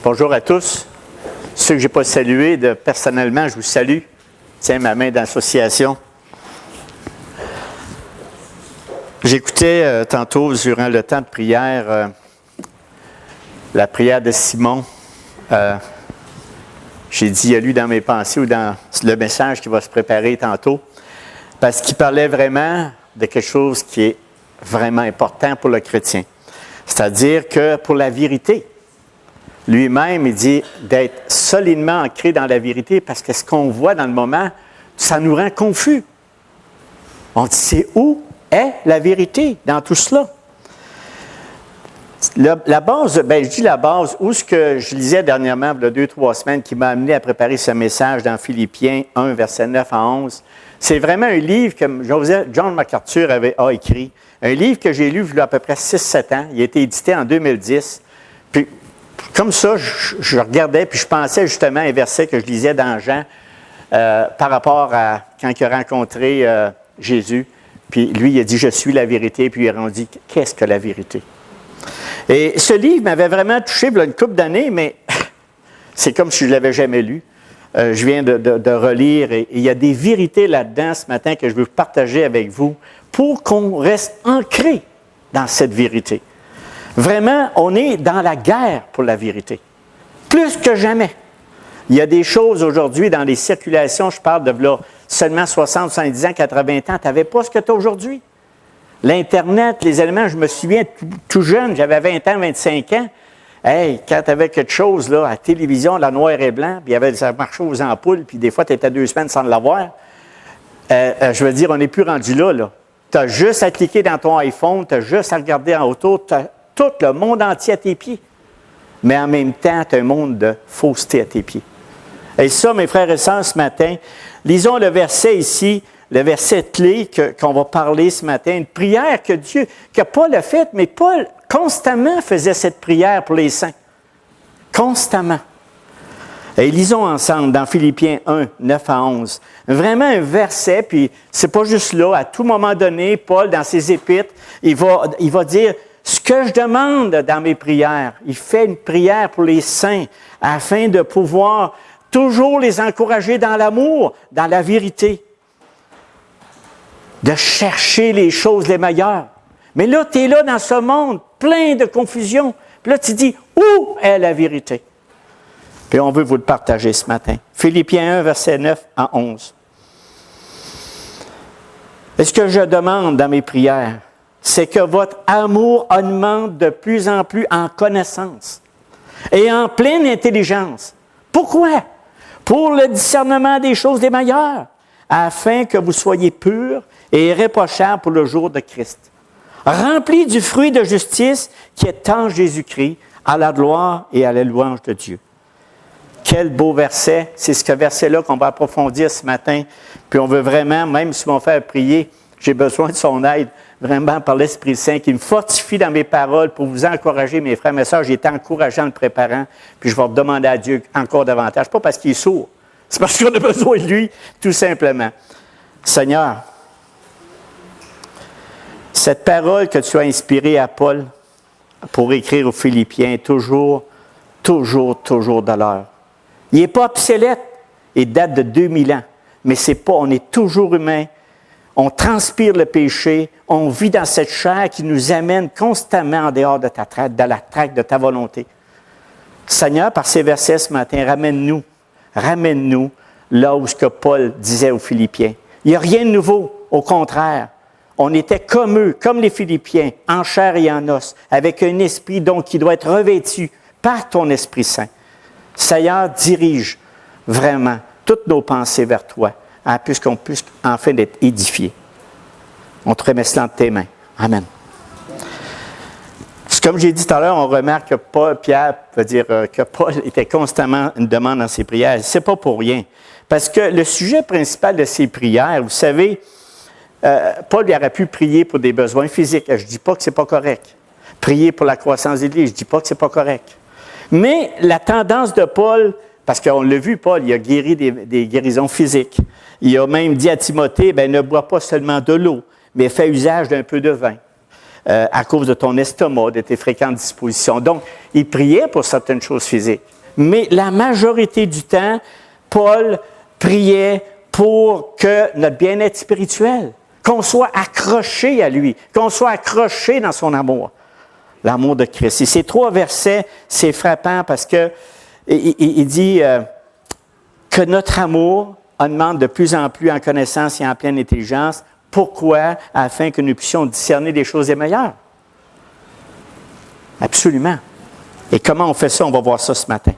Bonjour à tous. Ceux que je n'ai pas salués, personnellement, je vous salue. Tiens ma main d'association. J'écoutais tantôt, durant le temps de prière, la prière de Simon. J'ai dit, il y a lu dans mes pensées ou dans le message qui va se préparer tantôt, parce qu'il parlait vraiment de quelque chose qui est vraiment important pour le chrétien. C'est-à-dire que pour la vérité, lui-même, il dit d'être solidement ancré dans la vérité parce que ce qu'on voit dans le moment, ça nous rend confus. On dit, c'est où est la vérité dans tout cela? La base, je dis la base, où ce que je lisais dernièrement, il y a 2-3 semaines, qui m'a amené à préparer ce message dans Philippiens 1, verset 9 à 11, c'est vraiment un livre que John MacArthur a écrit. Un livre que j'ai lu il y a à peu près 6-7 ans. Il a été édité en 2010. Puis, comme ça, je regardais, puis je pensais justement à un verset que je lisais dans Jean par rapport à quand il a rencontré Jésus. Puis lui, il a dit « Je suis la vérité », puis il a dit « Qu'est-ce que la vérité? » Et ce livre m'avait vraiment touché il y a une couple d'années, mais c'est comme si je ne l'avais jamais lu. Je viens de relire et il y a des vérités là-dedans ce matin que je veux partager avec vous pour qu'on reste ancré dans cette vérité. Vraiment, on est dans la guerre pour la vérité, plus que jamais. Il y a des choses aujourd'hui dans les circulations, je parle de là, seulement 60, 70 ans, 80 ans, tu n'avais pas ce que tu as aujourd'hui. L'Internet, les éléments, je me souviens tout jeune, j'avais 20 ans, 25 ans. Hey, quand tu avais quelque chose là, à la télévision, la noir et blanc, puis ça marchait aux ampoules, puis des fois, tu étais 2 semaines sans l'avoir. Je veux dire, on n'est plus rendu là. Tu as juste à cliquer dans ton iPhone, tu as juste à regarder en autour, tu as tout le monde entier à tes pieds. Mais en même temps, tu as un monde de fausseté à tes pieds. Et ça, mes frères et sœurs, ce matin, lisons le verset ici, le verset clé qu'on va parler ce matin, une prière que Paul a faite, mais Paul constamment faisait cette prière pour les saints. Constamment. Et lisons ensemble dans Philippiens 1, 9 à 11. Vraiment un verset, puis c'est pas juste là, à tout moment donné, Paul, dans ses épîtres, il va dire ce que je demande dans mes prières. Il fait une prière pour les saints afin de pouvoir toujours les encourager dans l'amour, dans la vérité. De chercher les choses les meilleures. Mais là, tu es là dans ce monde, plein de confusion. Puis là, tu dis, où est la vérité? Puis on veut vous le partager ce matin. Philippiens 1, verset 9 à 11. Et ce que je demande dans mes prières, c'est que votre amour augmente de plus en plus en connaissance et en pleine intelligence. Pourquoi? Pour le discernement des choses les meilleures, afin que vous soyez purs et irréprochables pour le jour de Christ, remplis du fruit de justice qui est en Jésus-Christ, à la gloire et à la louange de Dieu. Quel beau verset! C'est ce verset-là qu'on va approfondir ce matin. Puis on veut vraiment, même si mon frère a prié, j'ai besoin de son aide, vraiment par l'Esprit Saint, qui me fortifie dans mes paroles pour vous encourager, mes frères, mes sœurs. J'ai été encourageant en le préparant, puis je vais demander à Dieu encore davantage. Pas parce qu'il est sourd, c'est parce qu'on a besoin de lui, tout simplement. Seigneur, cette parole que tu as inspirée à Paul pour écrire aux Philippiens est toujours de l'heure. Il n'est pas obsolète, il date de 2000 ans, mais c'est pas, on est toujours humain, on transpire le péché, on vit dans cette chair qui nous amène constamment en dehors de ta traque, de la traque de ta volonté. Seigneur, par ces versets ce matin, ramène-nous là où ce que Paul disait aux Philippiens. Il n'y a rien de nouveau, au contraire. On était comme eux, comme les Philippiens, en chair et en os, avec un esprit donc qui doit être revêtu par ton Esprit Saint. Seigneur, dirige vraiment toutes nos pensées vers toi, puisqu'on puisse enfin être édifiés. On te remet cela entre tes mains. Amen. Comme j'ai dit tout à l'heure, on remarque que Pierre veut dire que Paul était constamment une demande dans ses prières. Ce n'est pas pour rien. Parce que le sujet principal de ses prières, vous savez, Paul aurait pu prier pour des besoins physiques. Je ne dis pas que ce n'est pas correct. Prier pour la croissance de l'Église, je ne dis pas que ce n'est pas correct. Mais la tendance de Paul, parce qu'on l'a vu, Paul, il a guéri des guérisons physiques. Il a même dit à Timothée, ne bois pas seulement de l'eau, mais fais usage d'un peu de vin. À cause de ton estomac, de tes fréquentes dispositions. Donc, il priait pour certaines choses physiques. Mais la majorité du temps, Paul priait pour que notre bien-être spirituel, qu'on soit accroché à lui, qu'on soit accroché dans son amour, l'amour de Christ. Et ces 3 versets, c'est frappant parce que il dit que notre amour augmente de plus en plus en connaissance et en pleine intelligence. Pourquoi? Afin que nous puissions discerner des choses les meilleures. Absolument. Et comment on fait ça? On va voir ça ce matin.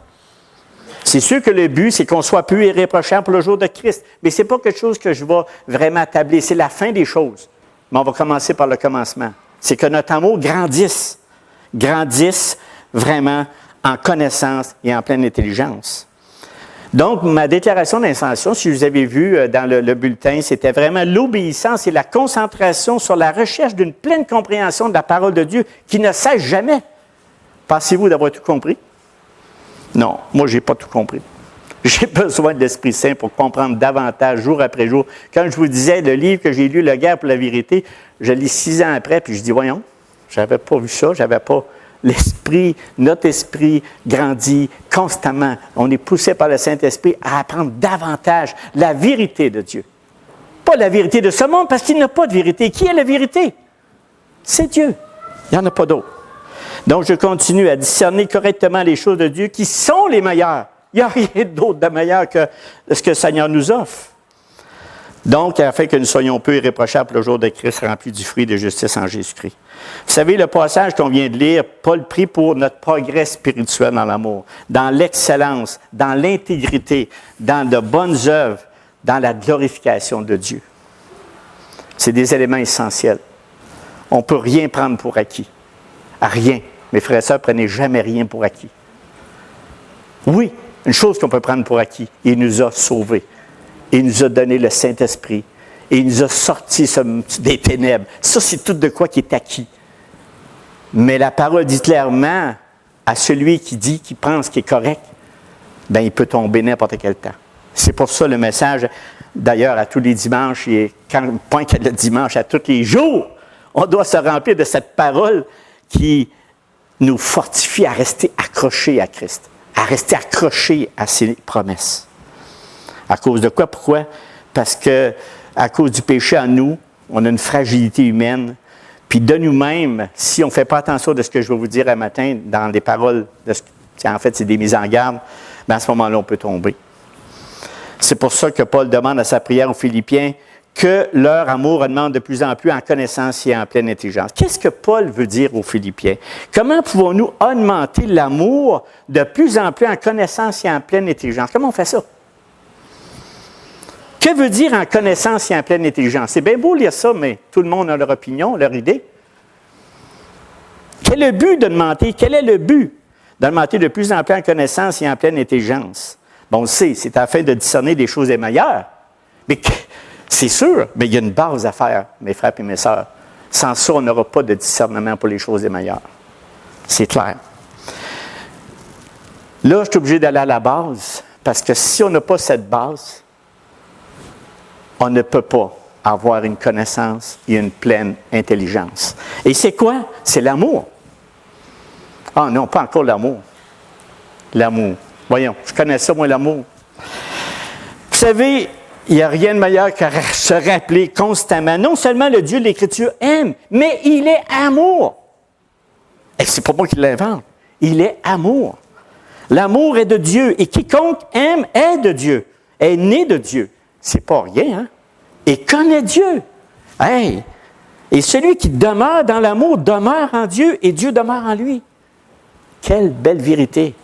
C'est sûr que le but, c'est qu'on soit pur et irréprochable pour le jour de Christ. Mais ce n'est pas quelque chose que je vais vraiment tabler. C'est la fin des choses. Mais on va commencer par le commencement. C'est que notre amour grandisse. Grandisse vraiment en connaissance et en pleine intelligence. Donc, ma déclaration d'intention, si vous avez vu dans le bulletin, c'était vraiment l'obéissance et la concentration sur la recherche d'une pleine compréhension de la parole de Dieu qui ne cesse jamais. Pensez-vous d'avoir tout compris? Non, moi, je n'ai pas tout compris. J'ai besoin de l'Esprit Saint pour comprendre davantage, jour après jour. Quand je vous disais, le livre que j'ai lu, Le Guerre pour la vérité, je lis 6 ans après, puis je dis, voyons, je n'avais pas vu ça, je n'avais pas... L'esprit, notre esprit grandit constamment. On est poussé par le Saint-Esprit à apprendre davantage la vérité de Dieu. Pas la vérité de ce monde, parce qu'il n'y a pas de vérité. Qui est la vérité? C'est Dieu. Il n'y en a pas d'autre. Donc, je continue à discerner correctement les choses de Dieu qui sont les meilleures. Il n'y a rien d'autre de meilleur que ce que le Seigneur nous offre. Donc, afin que nous soyons peu irréprochables le jour de Christ, remplis du fruit de justice en Jésus-Christ. Vous savez, le passage qu'on vient de lire, Paul prie pour notre progrès spirituel dans l'amour, dans l'excellence, dans l'intégrité, dans de bonnes œuvres, dans la glorification de Dieu. C'est des éléments essentiels. On ne peut rien prendre pour acquis. Rien. Mes frères et sœurs, prenez jamais rien pour acquis. Oui, une chose qu'on peut prendre pour acquis, il nous a sauvés. Il nous a donné le Saint-Esprit. Et il nous a sortis des ténèbres. Ça, c'est tout de quoi qui est acquis. Mais la parole dit clairement à celui qui pense qu'il est correct, bien, il peut tomber n'importe quel temps. C'est pour ça le message, d'ailleurs, à tous les dimanches, et point que le dimanche, à tous les jours, on doit se remplir de cette parole qui nous fortifie à rester accrochés à Christ, à rester accrochés à ses promesses. À cause de quoi? Pourquoi? Parce que à cause du péché en nous, on a une fragilité humaine. Puis de nous-mêmes, si on ne fait pas attention de ce que je vais vous dire un matin dans les paroles, en fait, c'est des mises en garde, bien à ce moment-là, on peut tomber. C'est pour ça que Paul demande à sa prière aux Philippiens que leur amour augmente de plus en plus en connaissance et en pleine intelligence. Qu'est-ce que Paul veut dire aux Philippiens? Comment pouvons-nous augmenter l'amour de plus en plus en connaissance et en pleine intelligence? Comment on fait ça? Que veut dire en connaissance et en pleine intelligence? C'est bien beau lire ça, mais tout le monde a leur opinion, leur idée. Quel est le but d'augmenter? Quel est le but d'augmenter de plus en plus en connaissance et en pleine intelligence? Bon, on le sait, c'est afin de discerner des choses les meilleures. Mais c'est sûr, mais il y a une base à faire, mes frères et mes sœurs. Sans ça, on n'aura pas de discernement pour les choses les meilleures. C'est clair. Là, je suis obligé d'aller à la base, parce que si on n'a pas cette base, on ne peut pas avoir une connaissance et une pleine intelligence. Et c'est quoi? C'est l'amour. Ah non, pas encore l'amour. L'amour. Voyons, je connais ça, moi, l'amour. Vous savez, il n'y a rien de meilleur que se rappeler constamment. Non seulement le Dieu de l'Écriture aime, mais il est amour. Et c'est pas moi qui l'invente. Il est amour. L'amour est de Dieu. Et quiconque aime est de Dieu, est né de Dieu. C'est pas rien, hein? Et connaît Dieu. Hey! Et celui qui demeure dans l'amour demeure en Dieu et Dieu demeure en lui. Quelle belle vérité!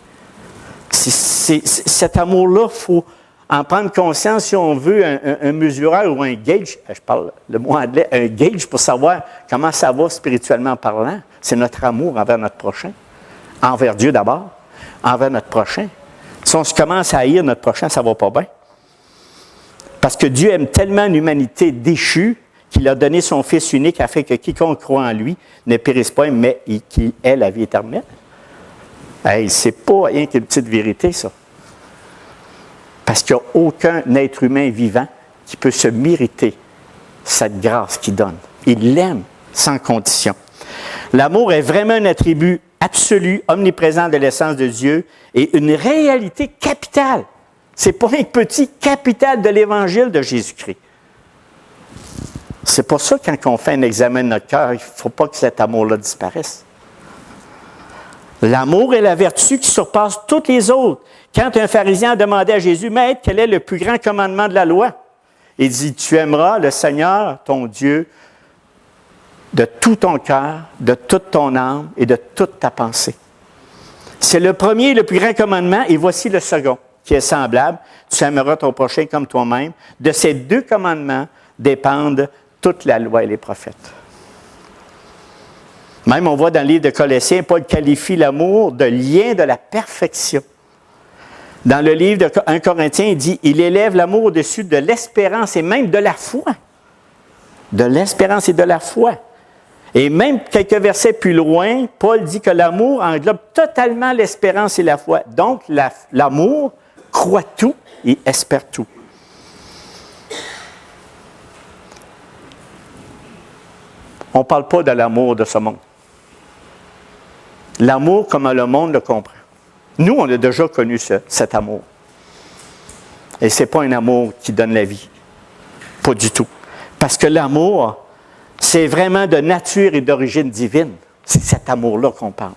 Cet amour-là, il faut en prendre conscience si on veut un mesureur ou un gauge, je parle le mot anglais, un gauge pour savoir comment ça va spirituellement parlant. C'est notre amour envers notre prochain. Envers Dieu d'abord, envers notre prochain. Si on se commence à haïr notre prochain, ça ne va pas bien. Parce que Dieu aime tellement l'humanité déchue qu'il a donné son Fils unique afin que quiconque croit en lui ne périsse pas, mais qu'il ait la vie éternelle. Hey, c'est pas rien qu'une petite vérité, ça. Parce qu'il n'y a aucun être humain vivant qui peut se mériter cette grâce qu'il donne. Il l'aime sans condition. L'amour est vraiment un attribut absolu, omniprésent de l'essence de Dieu et une réalité capitale. C'est pas un petit capital de l'Évangile de Jésus-Christ. C'est pour ça que quand on fait un examen de notre cœur, il ne faut pas que cet amour-là disparaisse. L'amour est la vertu qui surpasse toutes les autres. Quand un pharisien a demandé à Jésus, « Maître, quel est le plus grand commandement de la loi? » Il dit, « Tu aimeras le Seigneur, ton Dieu, de tout ton cœur, de toute ton âme et de toute ta pensée. » C'est le premier et le plus grand commandement, et voici le second, qui est semblable. Tu aimeras ton prochain comme toi-même. De ces deux commandements dépendent toute la loi et les prophètes. Même on voit dans le livre de Colossiens, Paul qualifie l'amour de lien de la perfection. Dans le livre de 1 Corinthiens, il dit, il élève l'amour au-dessus de l'espérance et même de la foi. De l'espérance et de la foi. Et même quelques versets plus loin, Paul dit que l'amour englobe totalement l'espérance et la foi. Donc, l'amour croit tout et espère tout. On ne parle pas de l'amour de ce monde. L'amour comme le monde le comprend. Nous, on a déjà connu cet amour. Et ce n'est pas un amour qui donne la vie. Pas du tout. Parce que l'amour, c'est vraiment de nature et d'origine divine. C'est cet amour-là qu'on parle.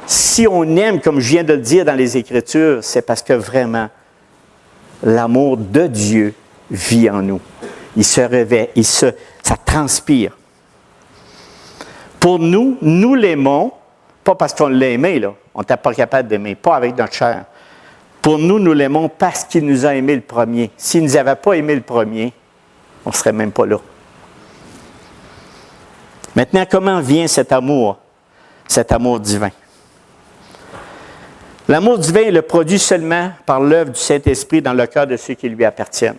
Si on aime, comme je viens de le dire dans les Écritures, c'est parce que vraiment, l'amour de Dieu vit en nous. Il se réveille, ça transpire. Pour nous, nous l'aimons, pas parce qu'on l'a aimé, là. On n'était pas capable d'aimer, pas avec notre chair. Pour nous, nous l'aimons parce qu'il nous a aimé le premier. S'il ne nous avait pas aimé le premier, on ne serait même pas là. Maintenant, comment vient cet amour divin? L'amour divin est le produit seulement par l'œuvre du Saint-Esprit dans le cœur de ceux qui lui appartiennent.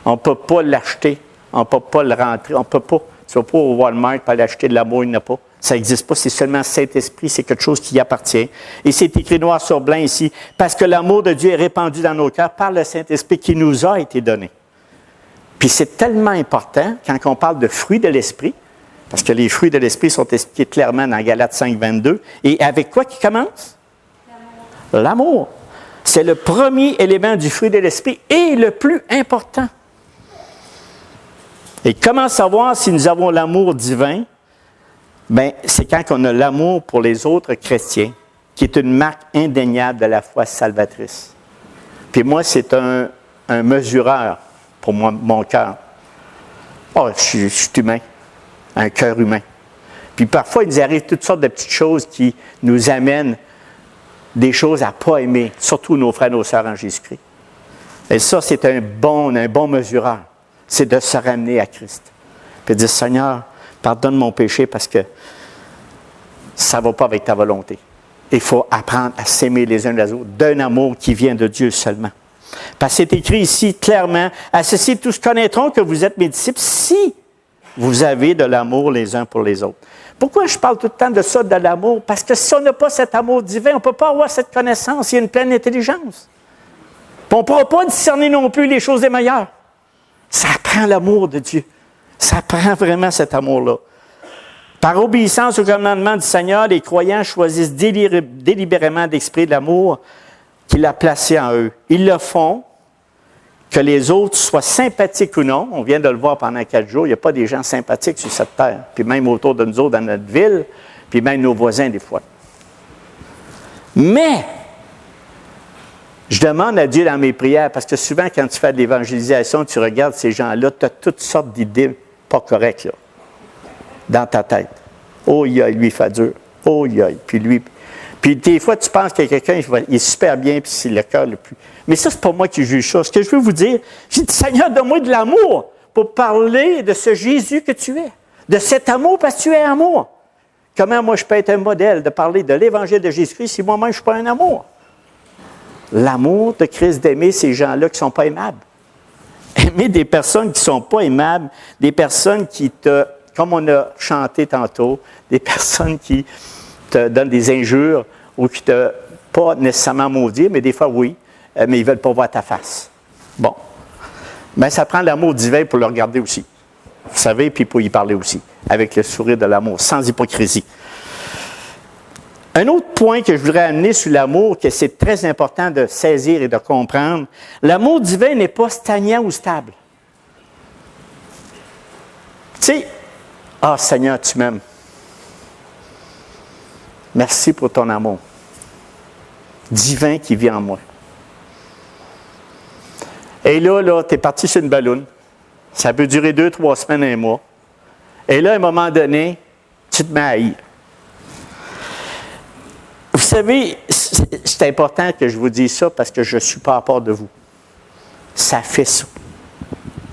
On ne peut pas l'acheter, on ne peut pas le rentrer, on ne peut pas. Tu ne vas pas au Walmart pour aller acheter de l'amour, il n'y en a pas. Ça n'existe pas, c'est seulement le Saint-Esprit, c'est quelque chose qui y appartient. Et c'est écrit noir sur blanc ici, parce que l'amour de Dieu est répandu dans nos cœurs par le Saint-Esprit qui nous a été donné. Puis c'est tellement important, quand on parle de fruits de l'Esprit, parce que les fruits de l'Esprit sont expliqués clairement dans Galates 5, 22, et avec quoi qui commence? L'amour. C'est le premier élément du fruit de l'Esprit et le plus important. Et comment savoir si nous avons l'amour divin? Bien, c'est quand on a l'amour pour les autres chrétiens, qui est une marque indéniable de la foi salvatrice. Puis moi, c'est un mesureur pour moi, mon cœur. Oh, je suis humain, un cœur humain. Puis parfois, il nous arrive toutes sortes de petites choses qui nous amènent des choses à ne pas aimer, surtout nos frères et nos sœurs en Jésus-Christ. Et ça, c'est un bon mesureur. C'est de se ramener à Christ. Puis de dire, Seigneur, pardonne mon péché parce que ça ne va pas avec ta volonté. Il faut apprendre à s'aimer les uns les autres d'un amour qui vient de Dieu seulement. Parce que c'est écrit ici clairement, « À ceci, tous connaîtront que vous êtes mes disciples si vous avez de l'amour les uns pour les autres. » Pourquoi je parle tout le temps de ça, de l'amour? Parce que si on n'a pas cet amour divin, on ne peut pas avoir cette connaissance, il y a une pleine intelligence. Puis on ne pourra pas discerner non plus les choses les meilleures. Ça prend l'amour de Dieu. Ça prend vraiment cet amour-là. Par obéissance au commandement du Seigneur, les croyants choisissent délibérément d'exprimer l'amour qu'il a placé en eux. Ils le font, que les autres soient sympathiques ou non. On vient de le voir pendant 4 jours. Il n'y a pas des gens sympathiques sur cette terre. Puis même autour de nous autres, dans notre ville, puis même nos voisins des fois. Mais, je demande à Dieu dans mes prières, parce que souvent, quand tu fais de l'évangélisation, tu regardes ces gens-là, tu as toutes sortes d'idées pas correctes, là, dans ta tête. Oh, lui, il fait dur. Oh, puis lui. Puis des fois, tu penses que quelqu'un, il est super bien, puis c'est le cœur le plus. Mais ça, c'est pas moi qui juge ça. Ce que je veux vous dire, j'ai dit, Seigneur, donne-moi de l'amour pour parler de ce Jésus que tu es. De cet amour, parce que tu es amour. Comment moi, je peux être un modèle de parler de l'Évangile de Jésus-Christ si moi-même, je ne suis pas un amour? L'amour de Christ, d'aimer ces gens-là qui ne sont pas aimables. Aimer des personnes qui ne sont pas aimables, des personnes qui comme on a chanté tantôt, des personnes qui te donnent des injures ou qui ne pas nécessairement maudire, mais des fois oui, mais ils ne veulent pas voir ta face. Bon. Bien, ça prend l'amour divin pour le regarder aussi. Vous savez, puis pour y parler aussi, avec le sourire de l'amour, sans hypocrisie. Un autre point que je voudrais amener sur l'amour, que c'est très important de saisir et de comprendre, l'amour divin n'est pas stagnant ou stable. Tu sais, ah Seigneur, tu m'aimes. Merci pour ton amour divin qui vit en moi. Et là, tu es parti sur une balloune. Ça peut durer 2, 3 semaines, un mois. Et là, à un moment donné, tu te mets à haïr. Vous savez, c'est important que je vous dise ça parce que je ne suis pas à part de vous. Ça fait ça.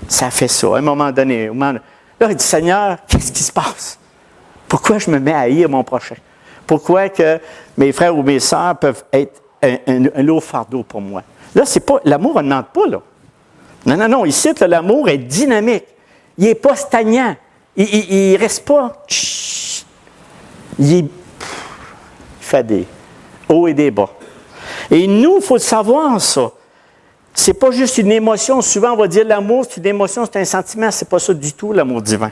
Ça fait ça. À un moment donné, là, il dit, Seigneur, qu'est-ce qui se passe? Pourquoi je me mets à haïr mon prochain? Pourquoi que mes frères ou mes sœurs peuvent être un lourd fardeau pour moi? Là, c'est pas, l'amour, on ne demande pas, là. Non. Ici, l'amour est dynamique. Il n'est pas stagnant. Il ne reste pas. Il fait des hauts et des bas. Et nous, il faut le savoir, ça. Ce n'est pas juste une émotion. Souvent, on va dire l'amour, c'est une émotion, c'est un sentiment. Ce n'est pas ça du tout, l'amour divin.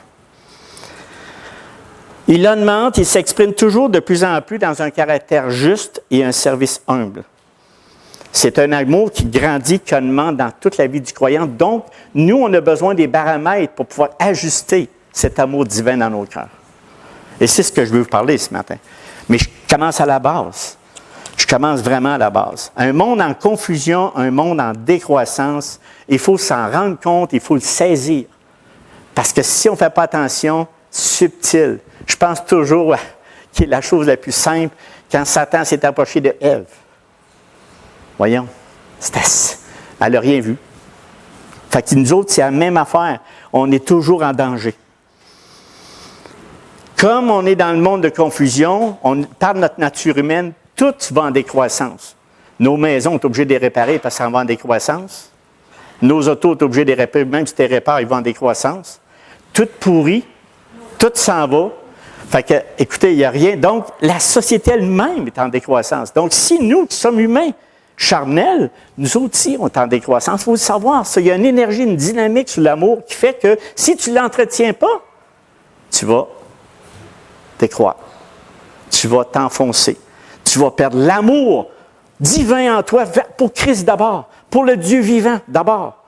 Il augmente, il s'exprime toujours de plus en plus dans un caractère juste et un service humble. C'est un amour qui grandit, qui augmente dans toute la vie du croyant. Donc, nous, on a besoin des baromètres pour pouvoir ajuster cet amour divin dans nos cœurs. Et c'est ce que je veux vous parler ce matin. Mais je commence à la base. Je commence vraiment à la base. Un monde en confusion, un monde en décroissance, il faut s'en rendre compte, il faut le saisir. Parce que si on ne fait pas attention, subtil. Je pense toujours qui est la chose la plus simple quand Satan s'est approché de Ève. Voyons, elle n'a rien vu. Fait que nous autres, c'est la même affaire. On est toujours en danger. Comme on est dans le monde de confusion, par notre nature humaine, tout va en décroissance. Nos maisons, on est obligé de les réparer parce que ça va en décroissance. Nos autos, on est obligé de les réparer, même si tu les répares, ils vont en décroissance. Tout pourri, tout s'en va. Fait que, écoutez, il n'y a rien. Donc, la société elle-même est en décroissance. Donc, si nous, qui sommes humains, charnels, nous autres aussi, on est en décroissance. Il faut le savoir. Ça, il y a une énergie, une dynamique sur l'amour qui fait que si tu ne l'entretiens pas, tu vas décroître. Tu vas t'enfoncer. Tu vas perdre l'amour divin en toi pour Christ d'abord, pour le Dieu vivant d'abord.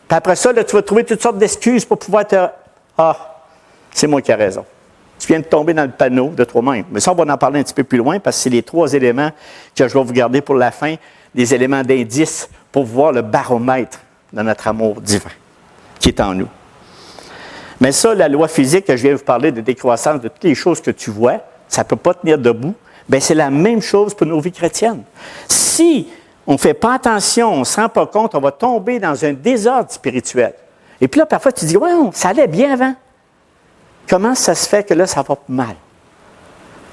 Puis après ça, là, tu vas trouver toutes sortes d'excuses pour pouvoir te... Ah, c'est moi qui ai raison. Tu viens de tomber dans le panneau de toi-même. Mais ça, on va en parler un petit peu plus loin parce que c'est les 3 éléments que je vais vous garder pour la fin, des éléments d'indice pour voir le baromètre de notre amour divin qui est en nous. Mais ça, la loi physique que je viens de vous parler de décroissance, de toutes les choses que tu vois, ça ne peut pas tenir debout. Bien, c'est la même chose pour nos vies chrétiennes. Si on ne fait pas attention, on ne se rend pas compte, on va tomber dans un désordre spirituel. Et puis là, parfois, tu dis, ouais, ça allait bien avant. Comment ça se fait que là, ça va mal?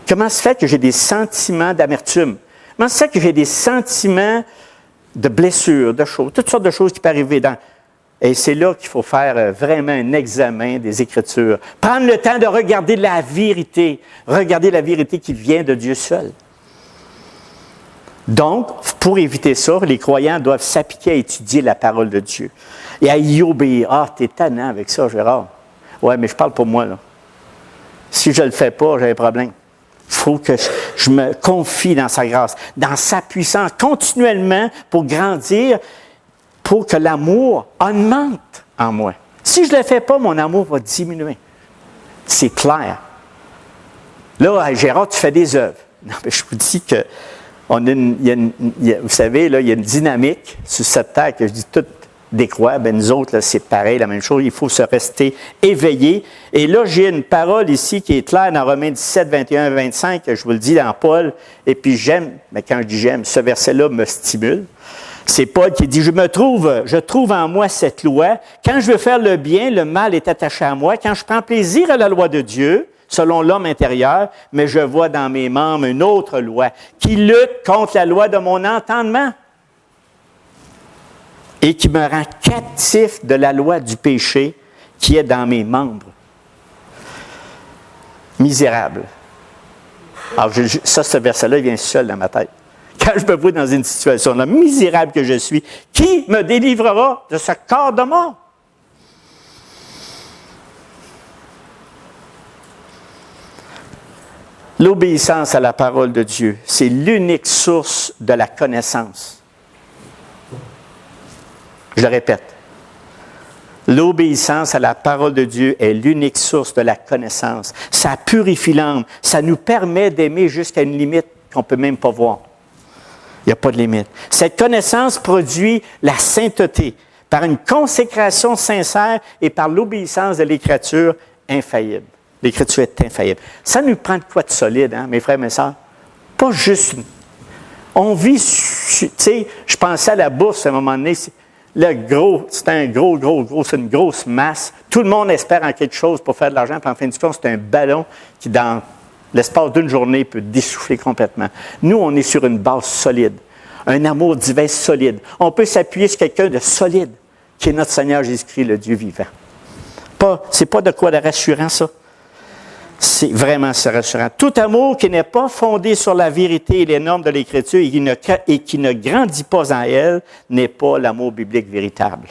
Comment ça se fait que j'ai des sentiments d'amertume? Comment ça se fait que j'ai des sentiments de blessures, de choses, toutes sortes de choses qui peuvent arriver dans... Et c'est là qu'il faut faire vraiment un examen des Écritures. Prendre le temps de regarder la vérité. Regarder la vérité qui vient de Dieu seul. Donc, pour éviter ça, les croyants doivent s'appliquer à étudier la parole de Dieu et à y obéir. Ah, t'es tannant avec ça, Gérard. Oui, mais je parle pour moi, là. Si je ne le fais pas, j'ai un problème. Il faut que je me confie dans sa grâce, dans sa puissance, continuellement pour grandir, pour que l'amour augmente en moi. Si je ne le fais pas, mon amour va diminuer. C'est clair. Là, Gérard, tu fais des œuvres. Non, mais je vous dis que vous savez, là, il y a une dynamique sur cette terre que je dis toute décroît. Bien, nous autres, là, c'est pareil, la même chose. Il faut se rester éveillé. Et là, j'ai une parole ici qui est claire dans Romains 17, 21, 25, que je vous le dis dans Paul. Et puis j'aime, mais quand je dis j'aime, ce verset-là me stimule. C'est Paul qui dit, je trouve en moi cette loi. Quand je veux faire le bien, le mal est attaché à moi. Quand je prends plaisir à la loi de Dieu, selon l'homme intérieur, mais je vois dans mes membres une autre loi qui lutte contre la loi de mon entendement et qui me rend captif de la loi du péché qui est dans mes membres. Misérable. Alors, ce verset-là, il vient seul dans ma tête. Quand je me vois dans une situation là, misérable que je suis, qui me délivrera de ce corps de mort? L'obéissance à la parole de Dieu, c'est l'unique source de la connaissance. Je le répète. L'obéissance à la parole de Dieu est l'unique source de la connaissance. Ça purifie l'âme. Ça nous permet d'aimer jusqu'à une limite qu'on ne peut même pas voir. Il n'y a pas de limite. Cette connaissance produit la sainteté par une consécration sincère et par l'obéissance de l'Écriture infaillible. L'Écriture est infaillible. Ça nous prend de quoi de solide, hein, mes frères et mes sœurs? Pas juste. On vit, tu sais, je pensais à la bourse à un moment donné. C'est une grosse masse. Tout le monde espère en quelque chose pour faire de l'argent, puis en fin de compte, c'est un ballon qui, dans l'espace d'une journée, peut dessouffler complètement. Nous, on est sur une base solide, un amour divin solide. On peut s'appuyer sur quelqu'un de solide, qui est notre Seigneur Jésus-Christ, le Dieu vivant. C'est pas de quoi de rassurant, ça. C'est vraiment rassurant. Tout amour qui n'est pas fondé sur la vérité et les normes de l'Écriture et qui ne grandit pas en elle n'est pas l'amour biblique véritable.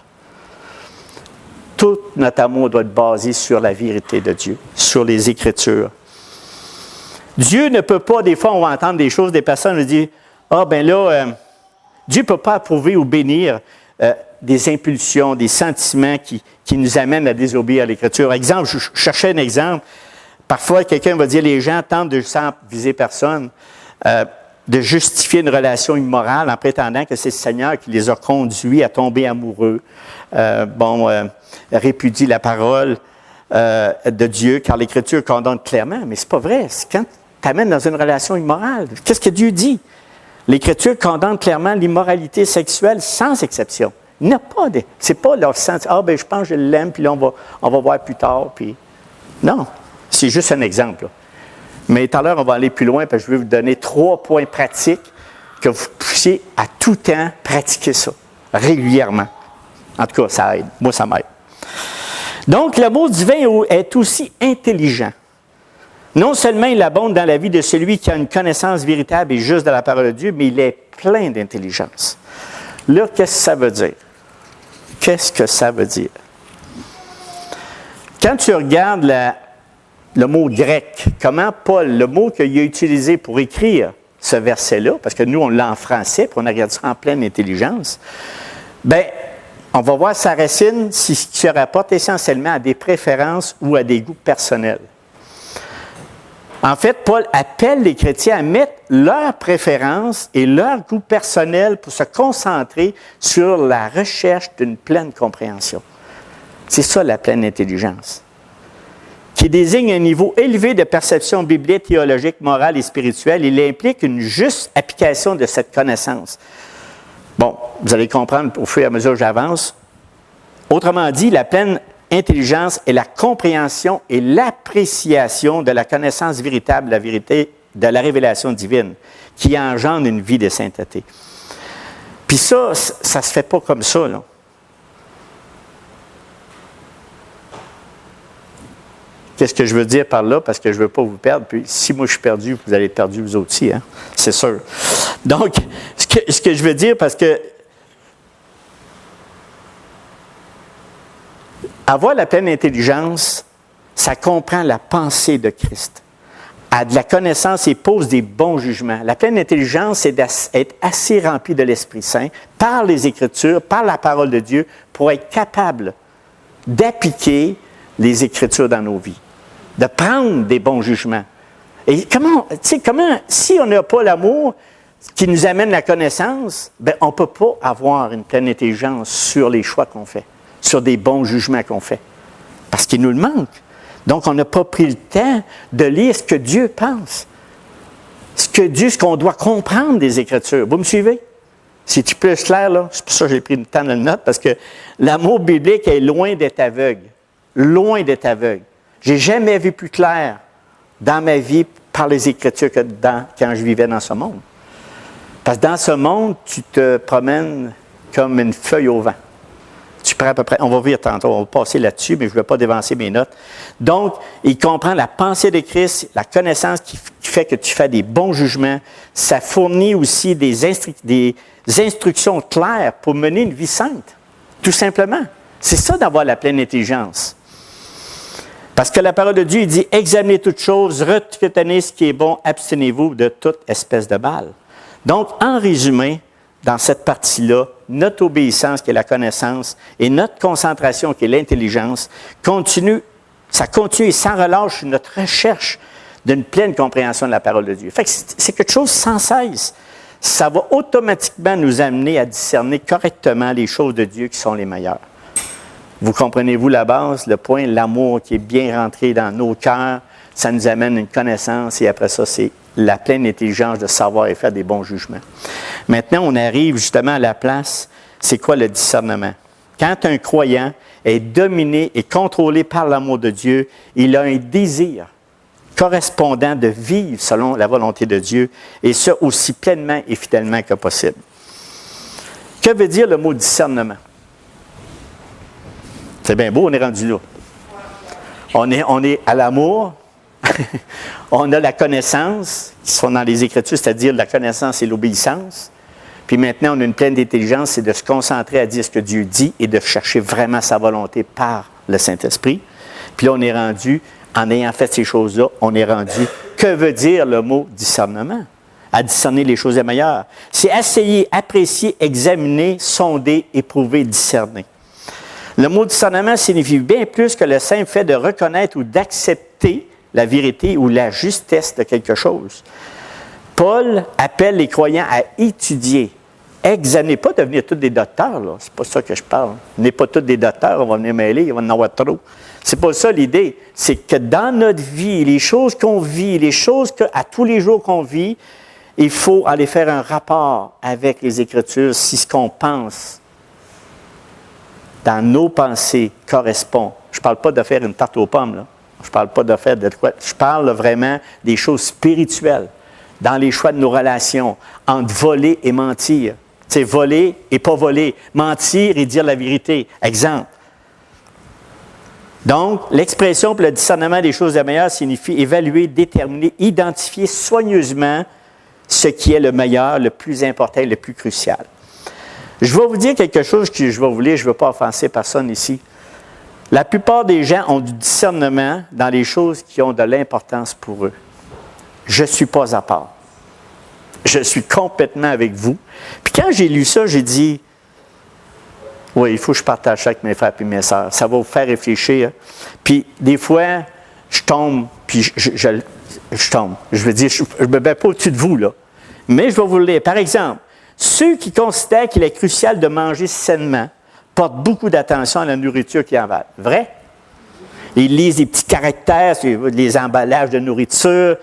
Tout notre amour doit être basé sur la vérité de Dieu, sur les Écritures. Dieu ne peut pas, des fois, on va entendre des choses, des personnes nous disent « Ah, ben là, Dieu ne peut pas approuver ou bénir des impulsions, des sentiments qui nous amènent à désobéir à l'Écriture. » Exemple, je cherchais un exemple. Parfois, quelqu'un va dire, les gens tentent de, sans viser personne, de justifier une relation immorale en prétendant que c'est le Seigneur qui les a conduits à tomber amoureux. Répudie la parole de Dieu, car l'Écriture condamne clairement. Mais c'est pas vrai. C'est quand tu t'amènes dans une relation immorale. Qu'est-ce que Dieu dit? L'Écriture condamne clairement l'immoralité sexuelle sans exception. Il n'y a pas de... C'est pas leur sens. Ah, ben je pense que je l'aime, puis là, on va voir plus tard. Puis... Non. C'est juste un exemple. Là. Mais tout à l'heure, on va aller plus loin, parce que je vais vous donner 3 points pratiques que vous puissiez à tout temps pratiquer ça, régulièrement. En tout cas, ça aide. Moi, ça m'aide. Donc, l'amour divin est aussi intelligent. Non seulement il abonde dans la vie de celui qui a une connaissance véritable et juste de la parole de Dieu, mais il est plein d'intelligence. Là, qu'est-ce que ça veut dire? Qu'est-ce que ça veut dire? Quand tu regardes le mot grec, comment Paul, le mot qu'il a utilisé pour écrire ce verset-là, parce que nous, on l'a en français, puis on a regardé ça en pleine intelligence, bien, on va voir sa racine qui se rapporte essentiellement à des préférences ou à des goûts personnels. En fait, Paul appelle les chrétiens à mettre leurs préférences et leurs goûts personnels pour se concentrer sur la recherche d'une pleine compréhension. C'est ça la pleine intelligence, qui désigne un niveau élevé de perception biblique, théologique, morale et spirituelle. Il implique une juste application de cette connaissance. Bon, vous allez comprendre au fur et à mesure que j'avance. Autrement dit, la pleine intelligence est la compréhension et l'appréciation de la connaissance véritable de la vérité, de la révélation divine, qui engendre une vie de sainteté. Puis ça ne se fait pas comme ça, là. Qu'est-ce que je veux dire par là? Parce que je ne veux pas vous perdre. Puis si moi je suis perdu, vous allez être perdus vous aussi, hein? C'est sûr. Donc, ce que je veux dire, parce que avoir la pleine intelligence, ça comprend la pensée de Christ, a de la connaissance et pose des bons jugements. La pleine intelligence, c'est d'être assez rempli de l'Esprit Saint, par les Écritures, par la parole de Dieu, pour être capable d'appliquer les Écritures dans nos vies, de prendre des bons jugements. Et comment, si on n'a pas l'amour qui nous amène la connaissance, bien, on ne peut pas avoir une pleine intelligence sur les choix qu'on fait, sur des bons jugements qu'on fait, parce qu'il nous le manque. Donc, on n'a pas pris le temps de lire ce que Dieu pense, ce qu'on doit comprendre des Écritures. Vous me suivez? C'est-tu plus clair, là? C'est pour ça que j'ai pris le temps de le noter, parce que l'amour biblique est loin d'être aveugle. Loin d'être aveugle. J'ai jamais vu plus clair dans ma vie par les Écritures que quand je vivais dans ce monde. Parce que dans ce monde, tu te promènes comme une feuille au vent. Tu prends à peu près, on va voir tantôt, on va passer là-dessus, mais je ne vais pas dévancer mes notes. Donc, il comprend la pensée de Christ, la connaissance qui fait que tu fais des bons jugements. Ça fournit aussi des instructions claires pour mener une vie sainte, tout simplement. C'est ça d'avoir la pleine intelligence. Parce que la parole de Dieu, il dit, examinez toutes choses, retenez ce qui est bon, abstenez-vous de toute espèce de mal. Donc, en résumé, dans cette partie-là, notre obéissance qui est la connaissance et notre concentration qui est l'intelligence continue et sans relâche sur notre recherche d'une pleine compréhension de la parole de Dieu. Fait que c'est quelque chose sans cesse. Ça va automatiquement nous amener à discerner correctement les choses de Dieu qui sont les meilleures. Vous comprenez-vous la base, le point, l'amour qui est bien rentré dans nos cœurs, ça nous amène une connaissance et après ça, c'est la pleine intelligence de savoir et faire des bons jugements. Maintenant, on arrive justement à la place, c'est quoi le discernement? Quand un croyant est dominé et contrôlé par l'amour de Dieu, il a un désir correspondant de vivre selon la volonté de Dieu, et ce, aussi pleinement et fidèlement que possible. Que veut dire le mot discernement? C'est bien beau, on est rendu là. On est à l'amour, on a la connaissance, qui sont dans les Écritures, c'est-à-dire la connaissance et l'obéissance. Puis maintenant, on a une pleine d'intelligence, c'est de se concentrer à dire ce que Dieu dit et de chercher vraiment sa volonté par le Saint-Esprit. Puis là, on est rendu, en ayant fait ces choses-là, on est rendu, que veut dire le mot discernement? À discerner les choses les meilleures. C'est essayer, apprécier, examiner, sonder, éprouver, discerner. Le mot discernement signifie bien plus que le simple fait de reconnaître ou d'accepter la vérité ou la justesse de quelque chose. Paul appelle les croyants à étudier, examiner, pas devenir tous des docteurs, là. C'est pas ça que je parle. On n'est pas tous des docteurs, on va venir mêler, il va en avoir trop. C'est pas ça l'idée. C'est que dans notre vie, les choses qu'on vit, les choses à tous les jours qu'on vit, il faut aller faire un rapport avec les Écritures si ce qu'on pense dans nos pensées correspond. Je ne parle pas de faire une tarte aux pommes, là. Je ne parle pas de faire de quoi. Je parle vraiment des choses spirituelles, dans les choix de nos relations, entre voler et mentir. Tu sais, voler et pas voler. Mentir et dire la vérité. Exemple. Donc, l'expression pour le discernement des choses les meilleures signifie évaluer, déterminer, identifier soigneusement ce qui est le meilleur, le plus important et le plus crucial. Je vais vous dire quelque chose que je vais vous lire, je ne veux pas offenser personne ici. La plupart des gens ont du discernement dans les choses qui ont de l'importance pour eux. Je ne suis pas à part. Je suis complètement avec vous. Puis quand j'ai lu ça, j'ai dit, oui, il faut que je partage ça avec mes frères et mes sœurs. Ça va vous faire réfléchir. Puis des fois, je tombe, puis je tombe. Je veux dire, je ne me mets pas au-dessus de vous, là. Mais je vais vous le lire. Par exemple, ceux qui considèrent qu'il est crucial de manger sainement portent beaucoup d'attention à la nourriture qu'ils avalent. Vrai? Ils lisent les petits caractères, les emballages de nourriture.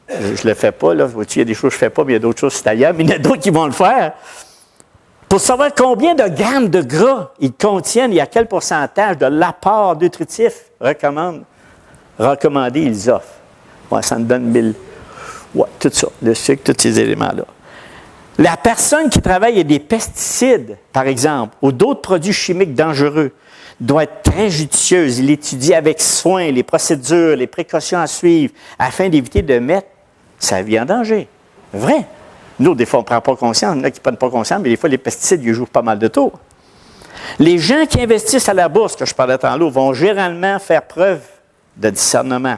Je ne le fais pas, là. Il y a des choses que je ne fais pas, mais il y a d'autres choses c'est ailleurs, mais il y en a d'autres qui vont le faire. Pour savoir combien de grammes de gras ils contiennent et à quel pourcentage de l'apport nutritif recommandé ils offrent. Ouais, ça me donne 1000. Ouais, tout ça, le sucre, tous ces éléments-là. La personne qui travaille avec des pesticides, par exemple, ou d'autres produits chimiques dangereux, doit être très judicieuse. Il étudie avec soin les procédures, les précautions à suivre, afin d'éviter de mettre sa vie en danger. Vrai. Nous, des fois, on ne prend pas conscience. Il y en a qui ne prennent pas conscience, mais des fois, les pesticides, ils jouent pas mal de tours. Les gens qui investissent à la bourse, que je parlais tantôt, vont généralement faire preuve de discernement.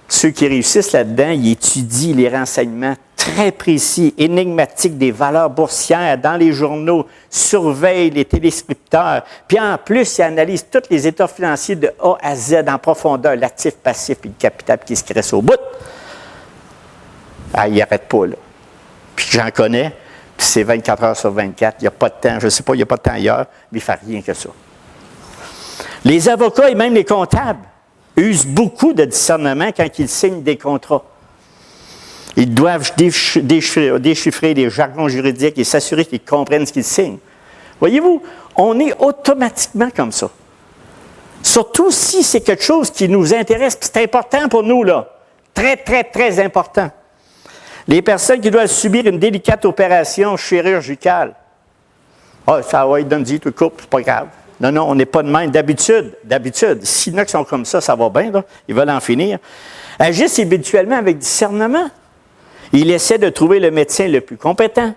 Ceux qui réussissent là-dedans, ils étudient les renseignements très précis, énigmatiques des valeurs boursières dans les journaux, surveillent les téléscripteurs, puis en plus, ils analysent tous les états financiers de A à Z en profondeur, l'actif, passif et le capital qui se crée au bout. Ah, ils n'arrêtent pas, là. Puis j'en connais, puis c'est 24 heures sur 24, il n'y a pas de temps, je ne sais pas, il n'y a pas de temps ailleurs, mais il ne fait rien que ça. Les avocats et même les comptables usent beaucoup de discernement quand ils signent des contrats. Ils doivent déchiffrer des jargons juridiques et s'assurer qu'ils comprennent ce qu'ils signent. Voyez-vous, on est automatiquement comme ça. Surtout si c'est quelque chose qui nous intéresse, puis c'est important pour nous, là. Très, très, très important. Les personnes qui doivent subir une délicate opération chirurgicale. Ah, ça va être donné, tout coupe, c'est pas grave. Non, non, on n'est pas de même. D'habitude, s'il y en a qui sont comme ça va bien, là, ils veulent en finir. Agissent habituellement avec discernement. Ils essaient de trouver le médecin le plus compétent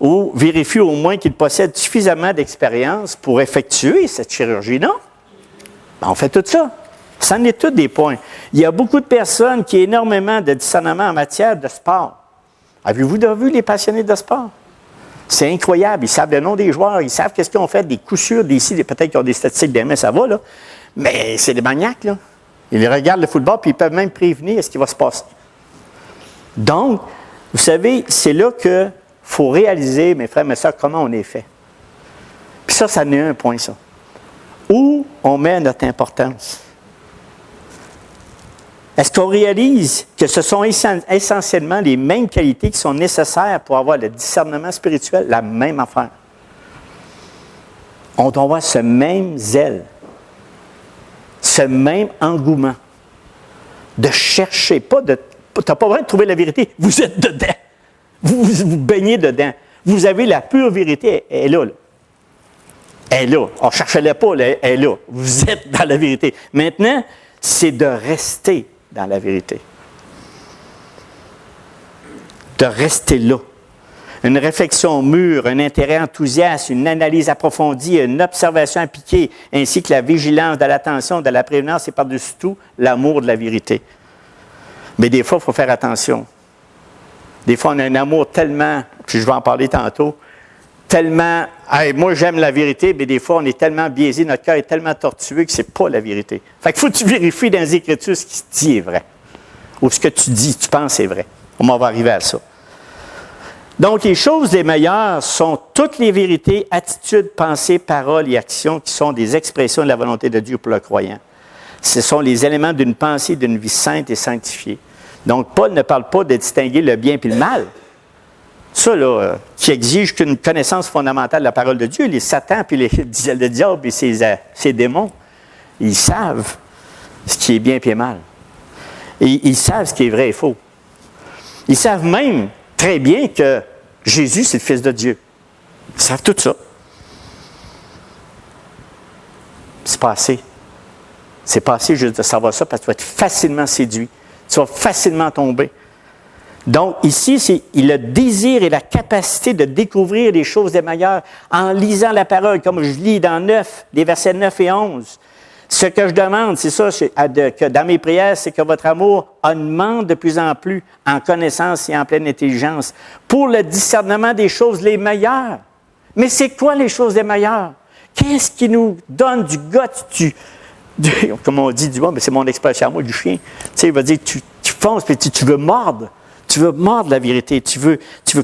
ou vérifient au moins qu'il possède suffisamment d'expérience pour effectuer cette chirurgie. Non? Ben, on fait tout ça. Ça en est tous des points. Il y a beaucoup de personnes qui ont énormément de discernement en matière de sport. Avez-vous déjà vu les passionnés de sport? C'est incroyable. Ils savent le nom des joueurs, ils savent qu'est-ce qu'ils ont fait, des coups sûrs, peut-être qu'ils ont des statistiques d'MS, ça va, là. Mais c'est des maniaques, là. Ils regardent le football, puis ils peuvent même prévenir ce qui va se passer. Donc, vous savez, c'est là qu'il faut réaliser, mes frères, mes sœurs, comment on est fait. Puis ça en est un point, ça. Où on met notre importance? Est-ce qu'on réalise que ce sont essentiellement les mêmes qualités qui sont nécessaires pour avoir le discernement spirituel? La même affaire. On doit avoir ce même zèle, ce même engouement de chercher, tu n'as pas besoin de trouver la vérité, vous êtes dedans. Vous baignez dedans. Vous avez la pure vérité, elle est là. Elle est là. On ne cherche-la pas, elle est là. Vous êtes dans la vérité. Maintenant, c'est de rester dans la vérité. De rester là. Une réflexion mûre, un intérêt enthousiaste, une analyse approfondie, une observation appliquée, ainsi que la vigilance, de l'attention, de la prévenance et par-dessus tout, l'amour de la vérité. Mais des fois, il faut faire attention. Des fois, on a un amour tellement, puis je vais en parler tantôt, tellement, hey, moi j'aime la vérité, mais des fois, on est tellement biaisé, notre cœur est tellement tortueux que ce n'est pas la vérité. Fait qu'il faut que tu vérifies dans les Écritures ce qui se dit est vrai. Ou ce que tu dis, tu penses est vrai. On va arriver à ça. Donc, les choses les meilleures sont toutes les vérités, attitudes, pensées, paroles et actions qui sont des expressions de la volonté de Dieu pour le croyant. Ce sont les éléments d'une pensée, d'une vie sainte et sanctifiée. Donc, Paul ne parle pas de distinguer le bien et le mal. Ça, là, qui exige qu'une connaissance fondamentale de la parole de Dieu, les Satan puis le diable et ses démons, ils savent ce qui est bien et mal. Et ils savent ce qui est vrai et faux. Ils savent même très bien que Jésus, c'est le Fils de Dieu. Ils savent tout ça. C'est pas assez. C'est pas assez juste de savoir ça parce que tu vas être facilement séduit. Tu vas facilement tomber. Donc, ici, c'est le désir et la capacité de découvrir les choses des meilleures en lisant la parole, comme je lis dans 9, les versets 9 et 11. Ce que je demande, c'est ça, que dans mes prières, c'est que votre amour augmente de plus en plus en connaissance et en pleine intelligence pour le discernement des choses les meilleures. Mais c'est quoi les choses les meilleures? Qu'est-ce qui nous donne du goût, comme on dit, mais c'est mon expression à moi, du chien. Tu sais, il va dire, tu fonces, puis tu veux mordre. Tu veux mordre la vérité, tu veux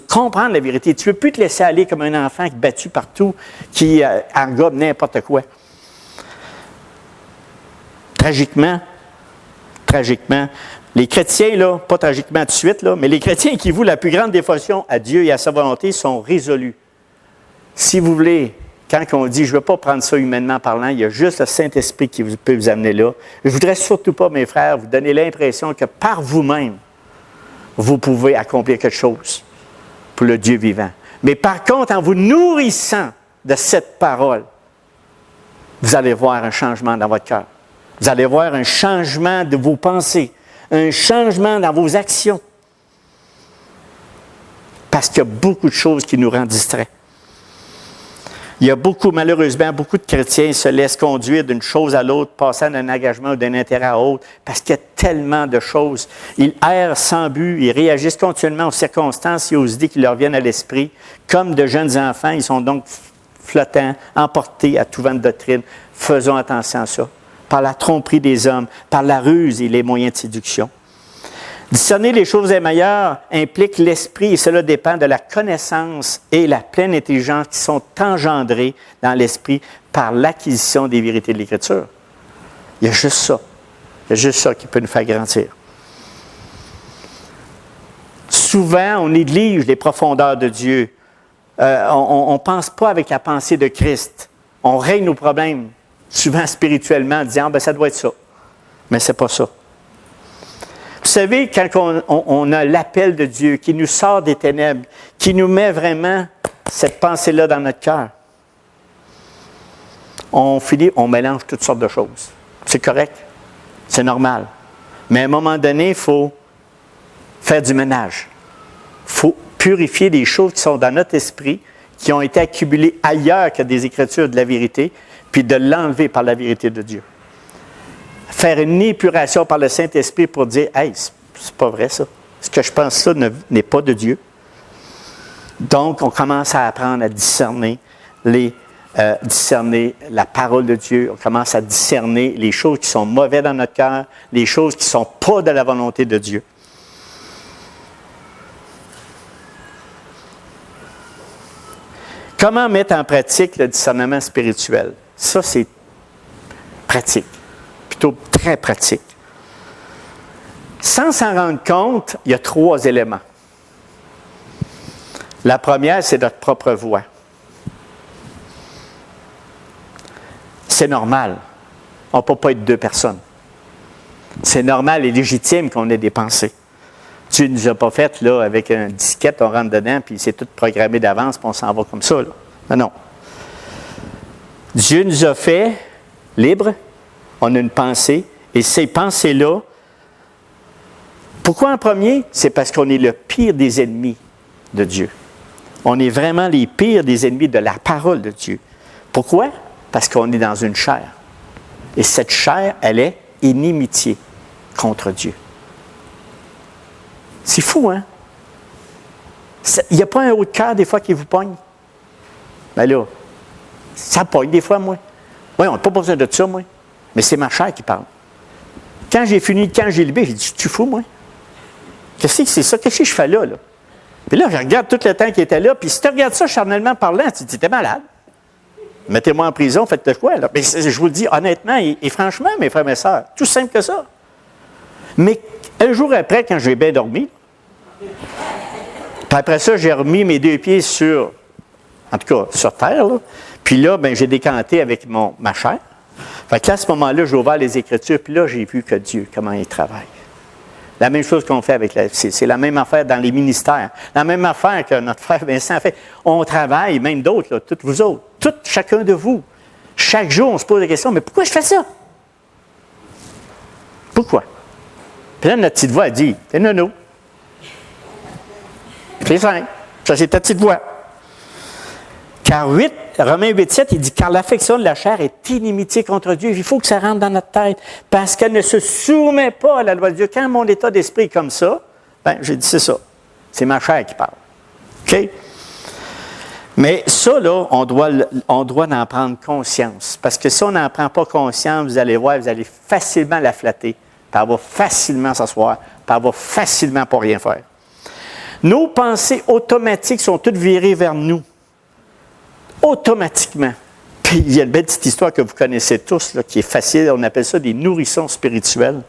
comprendre la vérité. Tu ne veux plus te laisser aller comme un enfant qui est battu partout, qui engobe n'importe quoi. Tragiquement, les chrétiens, là, pas tragiquement tout de suite, là, mais les chrétiens qui vouent la plus grande dévotion à Dieu et à sa volonté sont résolus. Si vous voulez, quand on dit « je ne veux pas prendre ça humainement parlant », il y a juste le Saint-Esprit qui peut vous amener là. Je ne voudrais surtout pas, mes frères, vous donner l'impression que par vous-même, vous pouvez accomplir quelque chose pour le Dieu vivant. Mais par contre, en vous nourrissant de cette parole, vous allez voir un changement dans votre cœur. Vous allez voir un changement de vos pensées, un changement dans vos actions. Parce qu'il y a beaucoup de choses qui nous rendent distraits. Il y a malheureusement, beaucoup de chrétiens se laissent conduire d'une chose à l'autre, passant d'un engagement ou d'un intérêt à l'autre, parce qu'il y a tellement de choses. Ils errent sans but, ils réagissent continuellement aux circonstances et aux idées qui leur viennent à l'esprit. Comme de jeunes enfants, ils sont donc flottants, emportés à tout vent de doctrine. Faisons attention à ça. Par la tromperie des hommes, par la ruse et les moyens de séduction. Discerner les choses les meilleures implique l'esprit et cela dépend de la connaissance et la pleine intelligence qui sont engendrées dans l'esprit par l'acquisition des vérités de l'Écriture. Il y a juste ça. Il y a juste ça qui peut nous faire grandir. Souvent, on néglige les profondeurs de Dieu. On ne pense pas avec la pensée de Christ. On règle nos problèmes, souvent spirituellement, en disant « ça doit être ça ». Mais ce n'est pas ça. Vous savez, quand on a l'appel de Dieu qui nous sort des ténèbres, qui nous met vraiment cette pensée-là dans notre cœur, on mélange toutes sortes de choses. C'est correct, c'est normal. Mais à un moment donné, il faut faire du ménage. Il faut purifier des choses qui sont dans notre esprit, qui ont été accumulées ailleurs que des Écritures de la vérité, puis de l'enlever par la vérité de Dieu. faire une épuration par le Saint-Esprit pour dire « Hey, c'est pas vrai ça. Ce que je pense ça n'est pas de Dieu. » Donc, on commence à apprendre à discerner la parole de Dieu. On commence à discerner les choses qui sont mauvaises dans notre cœur, les choses qui ne sont pas de la volonté de Dieu. Comment mettre en pratique le discernement spirituel? Ça, c'est pratique, plutôt très pratique. Sans s'en rendre compte, il y a 3 éléments. La première, c'est notre propre voix. C'est normal. On ne peut pas être 2 personnes. C'est normal et légitime qu'on ait des pensées. Dieu ne nous a pas fait là, avec un disquette, on rentre dedans, puis c'est tout programmé d'avance, puis on s'en va comme ça. Là. Non, non. Dieu nous a fait libres, on a une pensée, et ces pensées-là, pourquoi en premier? C'est parce qu'on est le pire des ennemis de Dieu. On est vraiment les pires des ennemis de la parole de Dieu. Pourquoi? Parce qu'on est dans une chair. Et cette chair, elle est inimitié contre Dieu. C'est fou, hein? Il n'y a pas un haut de cœur des fois qui vous pogne? Ben là, ça pogne des fois, moi. Oui, on n'a pas besoin de ça, moi. Mais c'est ma chair qui parle. Quand j'ai fini, quand j'ai libéré, j'ai dit, tu fous, moi? Qu'est-ce que c'est ça? Qu'est-ce que je fais là, là? Puis là, je regarde tout le temps qu'il était là, puis si tu regardes ça charnellement parlant, tu te dis, t'es malade. Mettez-moi en prison, faites-le quoi, là? Mais je vous le dis honnêtement et franchement, mes frères et mes sœurs, tout simple que ça. Mais un jour après, quand j'ai bien dormi, puis après ça, j'ai remis mes 2 pieds sur terre, là. Puis là, ben, j'ai décanté avec ma chair. Fait qu'à ce moment-là, j'ai ouvert les Écritures, puis là, j'ai vu que Dieu, comment il travaille. La même chose qu'on fait avec c'est la même affaire dans les ministères. La même affaire que notre frère Vincent a fait. On travaille, même d'autres, là, toutes vous autres, chacun de vous. Chaque jour, on se pose la question, mais pourquoi je fais ça? Pourquoi? Puis là, notre petite voix a dit, c'est nono. C'est simple. Ça, c'est ta petite voix. Car Romains 8,7, il dit, car l'affection de la chair est inimitié contre Dieu. Il faut que ça rentre dans notre tête, parce qu'elle ne se soumet pas à la loi de Dieu. Quand mon état d'esprit est comme ça, ben, j'ai dit, c'est ça. C'est ma chair qui parle. OK? Mais ça, là, on doit en prendre conscience. Parce que si on n'en prend pas conscience, vous allez voir, vous allez facilement la flatter, puis elle va facilement s'asseoir, puis elle va facilement pas rien faire. Nos pensées automatiques sont toutes virées vers nous. Automatiquement. Puis il y a une belle petite histoire que vous connaissez tous, là, qui est facile. On appelle ça des nourrissons spirituels.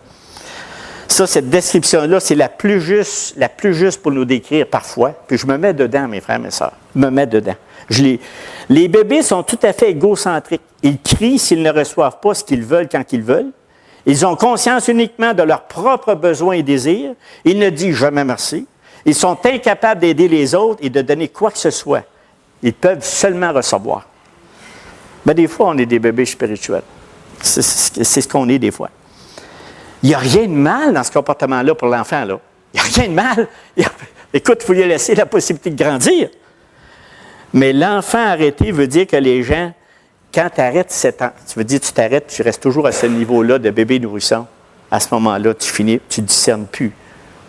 Ça, cette description-là, c'est la plus juste pour nous décrire parfois. Puis je me mets dedans, mes frères et mes sœurs. Je me mets dedans. Les bébés sont tout à fait égocentriques. Ils crient s'ils ne reçoivent pas ce qu'ils veulent quand ils veulent. Ils ont conscience uniquement de leurs propres besoins et désirs. Ils ne disent jamais merci. Ils sont incapables d'aider les autres et de donner quoi que ce soit. Ils peuvent seulement recevoir. Mais des fois, on est des bébés spirituels. C'est ce qu'on est des fois. Il n'y a rien de mal dans ce comportement-là pour l'enfant, là. Il n'y a rien de mal. Écoute, il faut lui laisser la possibilité de grandir. Mais l'enfant arrêté veut dire que les gens, quand tu arrêtes 7 ans, tu veux dire tu t'arrêtes, tu restes toujours à ce niveau-là de bébé nourrisson. À ce moment-là, tu ne discernes plus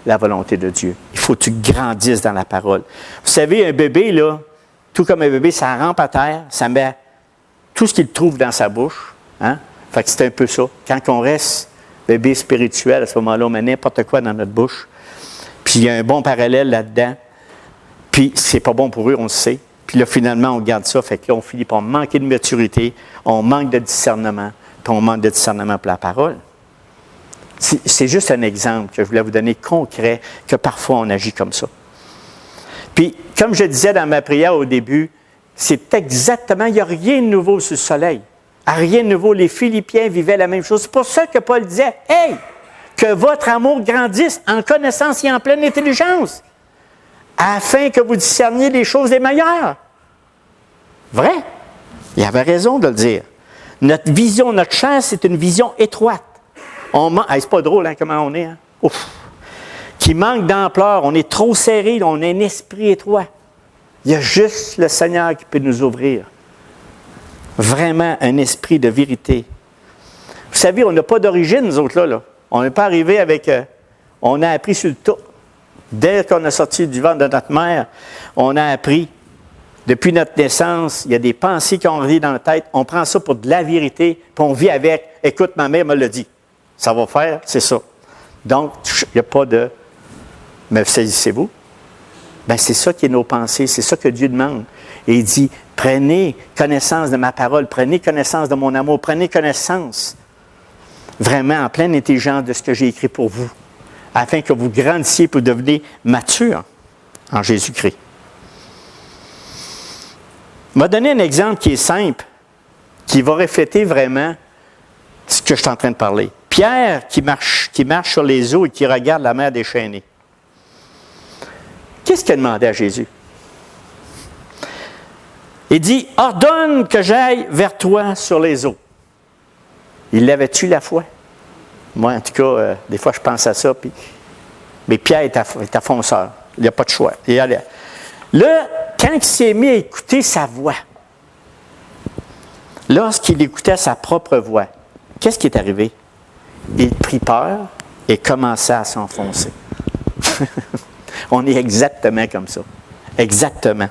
la volonté de Dieu. Il faut que tu grandisses dans la parole. Vous savez, un bébé, là, tout comme un bébé, ça rampe à terre, ça met tout ce qu'il trouve dans sa bouche. Hein? Fait que c'est un peu ça. Quand on reste bébé spirituel, à ce moment-là, on met n'importe quoi dans notre bouche. Puis il y a un bon parallèle là-dedans. Puis c'est pas bon pour eux, on le sait. Puis là, finalement, on garde ça. Fait que là, on finit par manquer de maturité, on manque de discernement, puis on manque de discernement pour la parole. C'est juste un exemple que je voulais vous donner concret, que parfois on agit comme ça. Puis, comme je disais dans ma prière au début, c'est exactement, il n'y a rien de nouveau sur le soleil. Rien de nouveau. Les Philippiens vivaient la même chose. C'est pour ça que Paul disait, « Hey, que votre amour grandisse en connaissance et en pleine intelligence, afin que vous discerniez les choses les meilleures. » Vrai? Il avait raison de le dire. Notre vision, notre chair, c'est une vision étroite. C'est pas drôle, hein, comment on est, hein? Ouf! Qui manque d'ampleur, on est trop serré, on a un esprit étroit. Il y a juste le Seigneur qui peut nous ouvrir. Vraiment un esprit de vérité. Vous savez, on n'a pas d'origine, nous autres, là. On n'est pas arrivé avec... on a appris sur le tas. Dès qu'on a sorti du ventre de notre mère, on a appris. Depuis notre naissance, il y a des pensées qui ont arrivé dans la tête. On prend ça pour de la vérité, puis on vit avec. Écoute, ma mère me l'a dit. Ça va faire, c'est ça. Donc, il n'y a pas de... Mais saisissez-vous. Bien, c'est ça qui est nos pensées. C'est ça que Dieu demande. Et il dit, prenez connaissance de ma parole, prenez connaissance de mon amour, prenez connaissance vraiment en pleine intelligence de ce que j'ai écrit pour vous, afin que vous grandissiez pour devenir mature en Jésus-Christ. Je vais donner un exemple qui est simple, qui va refléter vraiment ce que je suis en train de parler. Pierre qui marche sur les eaux et qui regarde la mer déchaînée. Qu'est-ce qu'il a demandé à Jésus? Il dit, « Ordonne que j'aille vers toi sur les eaux. » Il l'avait-tu la foi? Moi, en tout cas, des fois, je pense à ça. Mais Pierre est à fonceur. Il n'y a pas de choix. Et allez. Là, quand il s'est mis à écouter sa voix, lorsqu'il écoutait sa propre voix, qu'est-ce qui est arrivé? Il prit peur et commença à s'enfoncer. On est exactement comme ça. Exactement.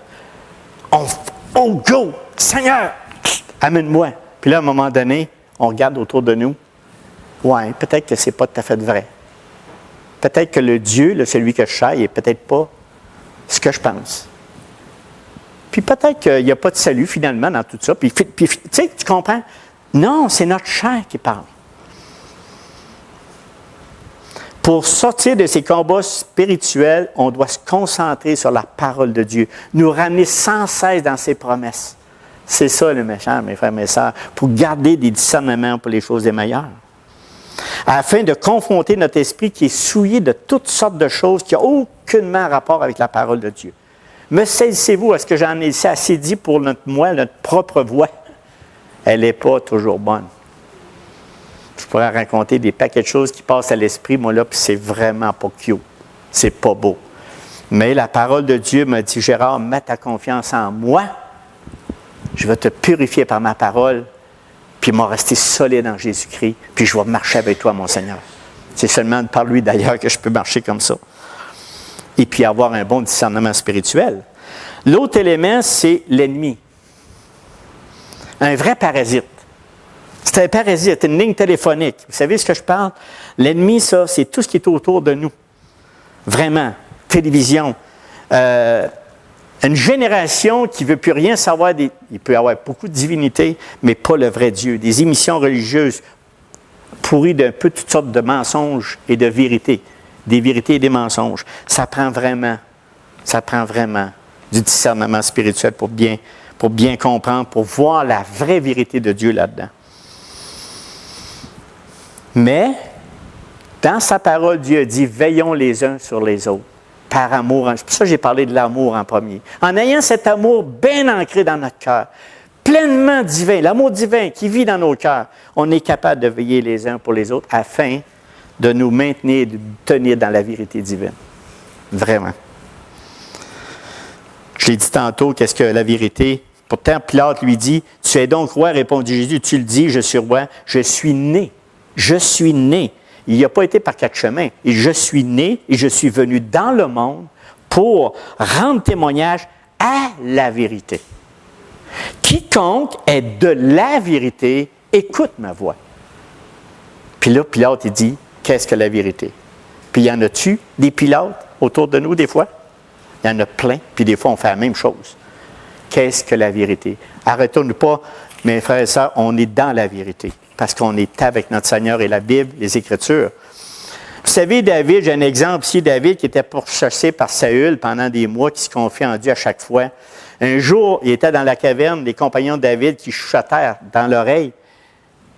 Oh, go! Seigneur! Amène-moi. Puis là, à un moment donné, on regarde autour de nous. Ouais, peut-être que ce n'est pas tout à fait vrai. Peut-être que le Dieu, celui que je cherche, n'est peut-être pas ce que je pense. Puis peut-être qu'il n'y a pas de salut finalement dans tout ça. Puis tu sais, tu comprends? Non, c'est notre chair qui parle. Pour sortir de ces combats spirituels, on doit se concentrer sur la parole de Dieu, nous ramener sans cesse dans ses promesses. C'est ça le méchant, mes frères et mes sœurs, pour garder des discernements pour les choses des meilleures. Afin de confronter notre esprit qui est souillé de toutes sortes de choses qui n'ont aucunement rapport avec la parole de Dieu. Me saisissez-vous à ce que j'en ai assez dit pour notre propre voix? Elle n'est pas toujours bonne. Je pourrais raconter des paquets de choses qui passent à l'esprit, moi là, puis c'est vraiment pas cute. C'est pas beau. Mais la parole de Dieu m'a dit, Gérard, mets ta confiance en moi. Je vais te purifier par ma parole, puis m'en rester solide en Jésus-Christ, puis je vais marcher avec toi, mon Seigneur. C'est seulement par lui, d'ailleurs, que je peux marcher comme ça. Et puis avoir un bon discernement spirituel. L'autre élément, c'est l'ennemi. Un vrai parasite. C'est un parasite, une ligne téléphonique. Vous savez ce que je parle? L'ennemi, ça, c'est tout ce qui est autour de nous. Vraiment. Télévision. Une génération qui ne veut plus rien savoir. Il peut y avoir beaucoup de divinités, mais pas le vrai Dieu. Des émissions religieuses pourries d'un peu toutes sortes de mensonges et de vérités. Des vérités et des mensonges. Ça prend vraiment du discernement spirituel pour bien comprendre, pour voir la vraie vérité de Dieu là-dedans. Mais, dans sa parole, Dieu a dit, veillons les uns sur les autres, par amour. C'est pour ça que j'ai parlé de l'amour en premier. En ayant cet amour bien ancré dans notre cœur, pleinement divin, l'amour divin qui vit dans nos cœurs, on est capable de veiller les uns pour les autres afin de nous maintenir, de nous tenir dans la vérité divine. Vraiment. Je l'ai dit tantôt, qu'est-ce que la vérité? Pourtant, Pilate lui dit, « Tu es donc roi, répondit Jésus, tu le dis, je suis roi, je suis né. Je suis né. » Il n'a pas été par quatre chemins. Et je suis né et je suis venu dans le monde pour rendre témoignage à la vérité. Quiconque est de la vérité, écoute ma voix. Puis là, Pilate, il dit, qu'est-ce que la vérité? Puis il y en a-tu des Pilates autour de nous des fois? Il y en a plein, puis des fois on fait la même chose. Qu'est-ce que la vérité? Arrêtons-nous pas, mes frères et sœurs, on est dans la vérité. Parce qu'on est avec notre Seigneur et la Bible, les Écritures. Vous savez, David, j'ai un exemple ici, David qui était pourchassé par Saül pendant des mois, qui se confiait en Dieu à chaque fois. Un jour, il était dans la caverne, les compagnons de David qui chuchotèrent dans l'oreille,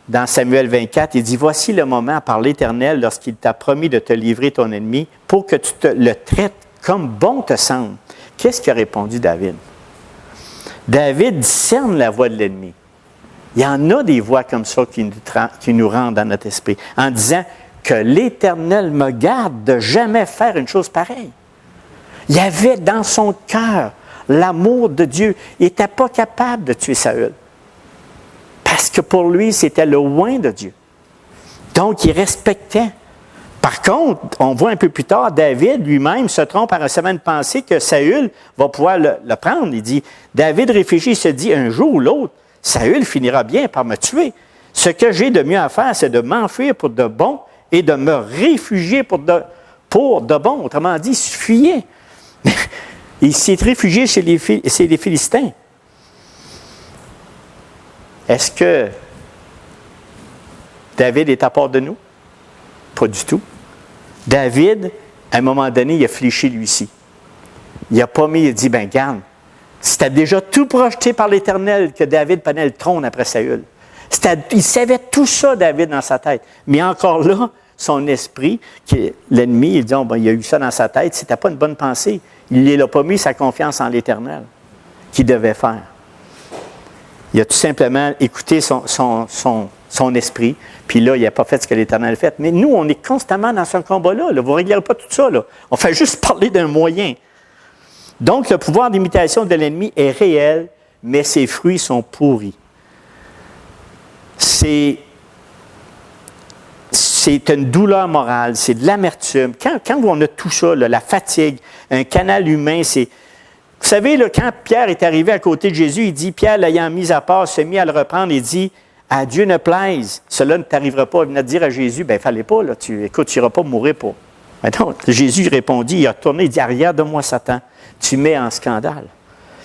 dans Samuel 24, il dit, « Voici le moment par l'Éternel lorsqu'il t'a promis de te livrer ton ennemi pour que tu le traites comme bon te semble. » Qu'est-ce qu'a répondu David? David discerne la voix de l'ennemi. Il y en a des voix comme ça qui nous rendent dans notre esprit, en disant que l'Éternel me garde de jamais faire une chose pareille. Il y avait dans son cœur l'amour de Dieu. Il n'était pas capable de tuer Saül. Parce que pour lui, c'était le oint de Dieu. Donc, il respectait. Par contre, on voit un peu plus tard, David lui-même se trompe en recevant une pensée que Saül va pouvoir le prendre. Il dit, David réfléchit, il se dit, un jour ou l'autre, Saül finira bien par me tuer. Ce que j'ai de mieux à faire, c'est de m'enfuir pour de bon et de me réfugier pour de bon. Autrement dit, il se fuyait. Il s'est réfugié chez les Philistins. Est-ce que David est à part de nous? Pas du tout. David, à un moment donné, il a fléchi lui-ci. Il n'a pas mis, il a dit, ben garde, c'était déjà tout projeté par l'Éternel que David prenait le trône après Saül. Il savait tout ça, David, dans sa tête. Mais encore là, son esprit, l'ennemi, il dit, oh, ben, il a eu ça dans sa tête, c'était pas une bonne pensée. Il n'a pas mis sa confiance en l'Éternel qu'il devait faire. Il a tout simplement écouté son esprit, puis là, il n'a pas fait ce que l'Éternel a fait. Mais nous, on est constamment dans ce combat-là. Là. Vous ne réglerez pas tout ça. Là. On fait juste parler d'un moyen. Donc, le pouvoir d'imitation de l'ennemi est réel, mais ses fruits sont pourris. C'est une douleur morale, c'est de l'amertume. Quand on a tout ça, là, la fatigue, un canal humain, c'est... Vous savez, là, quand Pierre est arrivé à côté de Jésus, il dit, Pierre, l'ayant mis à part, s'est mis à le reprendre et dit, à Dieu ne plaise, cela ne t'arrivera pas. Il venait de dire à Jésus, ben, il ne fallait pas, là, tu n'iras pas mourir pour. Maintenant, Jésus répondit, il a retourné, il dit, arrière de moi, Satan, tu mets en scandale.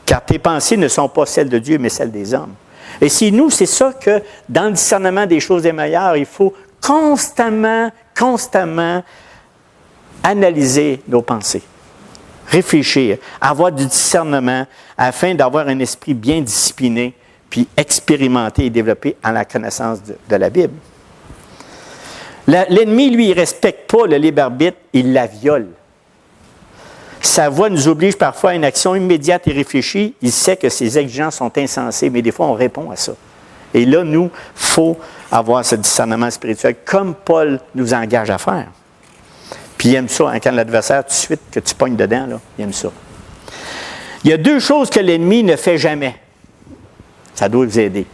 Car tes pensées ne sont pas celles de Dieu, mais celles des hommes. Et si nous, c'est ça que, dans le discernement des choses des meilleures, il faut constamment analyser nos pensées. Réfléchir, avoir du discernement afin d'avoir un esprit bien discipliné, puis expérimenter et développer en la connaissance de la Bible. L'ennemi, lui, il ne respecte pas le libre arbitre, il la viole. Sa voix nous oblige parfois à une action immédiate et réfléchie. Il sait que ses exigences sont insensées, mais des fois, on répond à ça. Et là, nous, il faut avoir ce discernement spirituel, comme Paul nous engage à faire. Puis il aime ça, hein, quand l'adversaire, tout de suite, que tu pognes dedans, là, il aime ça. Il y a deux choses que l'ennemi ne fait jamais. Ça doit vous aider.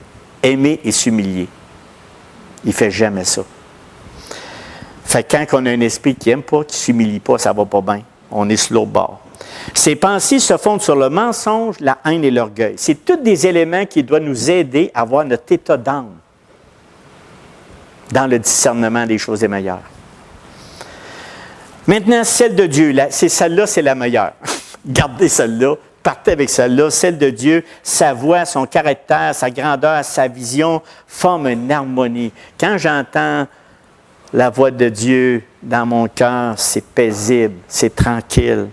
Aimer et s'humilier. Il ne fait jamais ça. Fait que quand on a un esprit qui n'aime pas, qui ne s'humilie pas, ça ne va pas bien. On est sur l'autre bord. Ses pensées se fondent sur le mensonge, la haine et l'orgueil. C'est tous des éléments qui doivent nous aider à avoir notre état d'âme dans le discernement des choses les meilleures. Maintenant, celle de Dieu, celle-là, c'est la meilleure. Gardez celle-là, partez avec celle-là. Celle de Dieu, sa voix, son caractère, sa grandeur, sa vision forment une harmonie. Quand j'entends la voix de Dieu dans mon cœur, c'est paisible, c'est tranquille.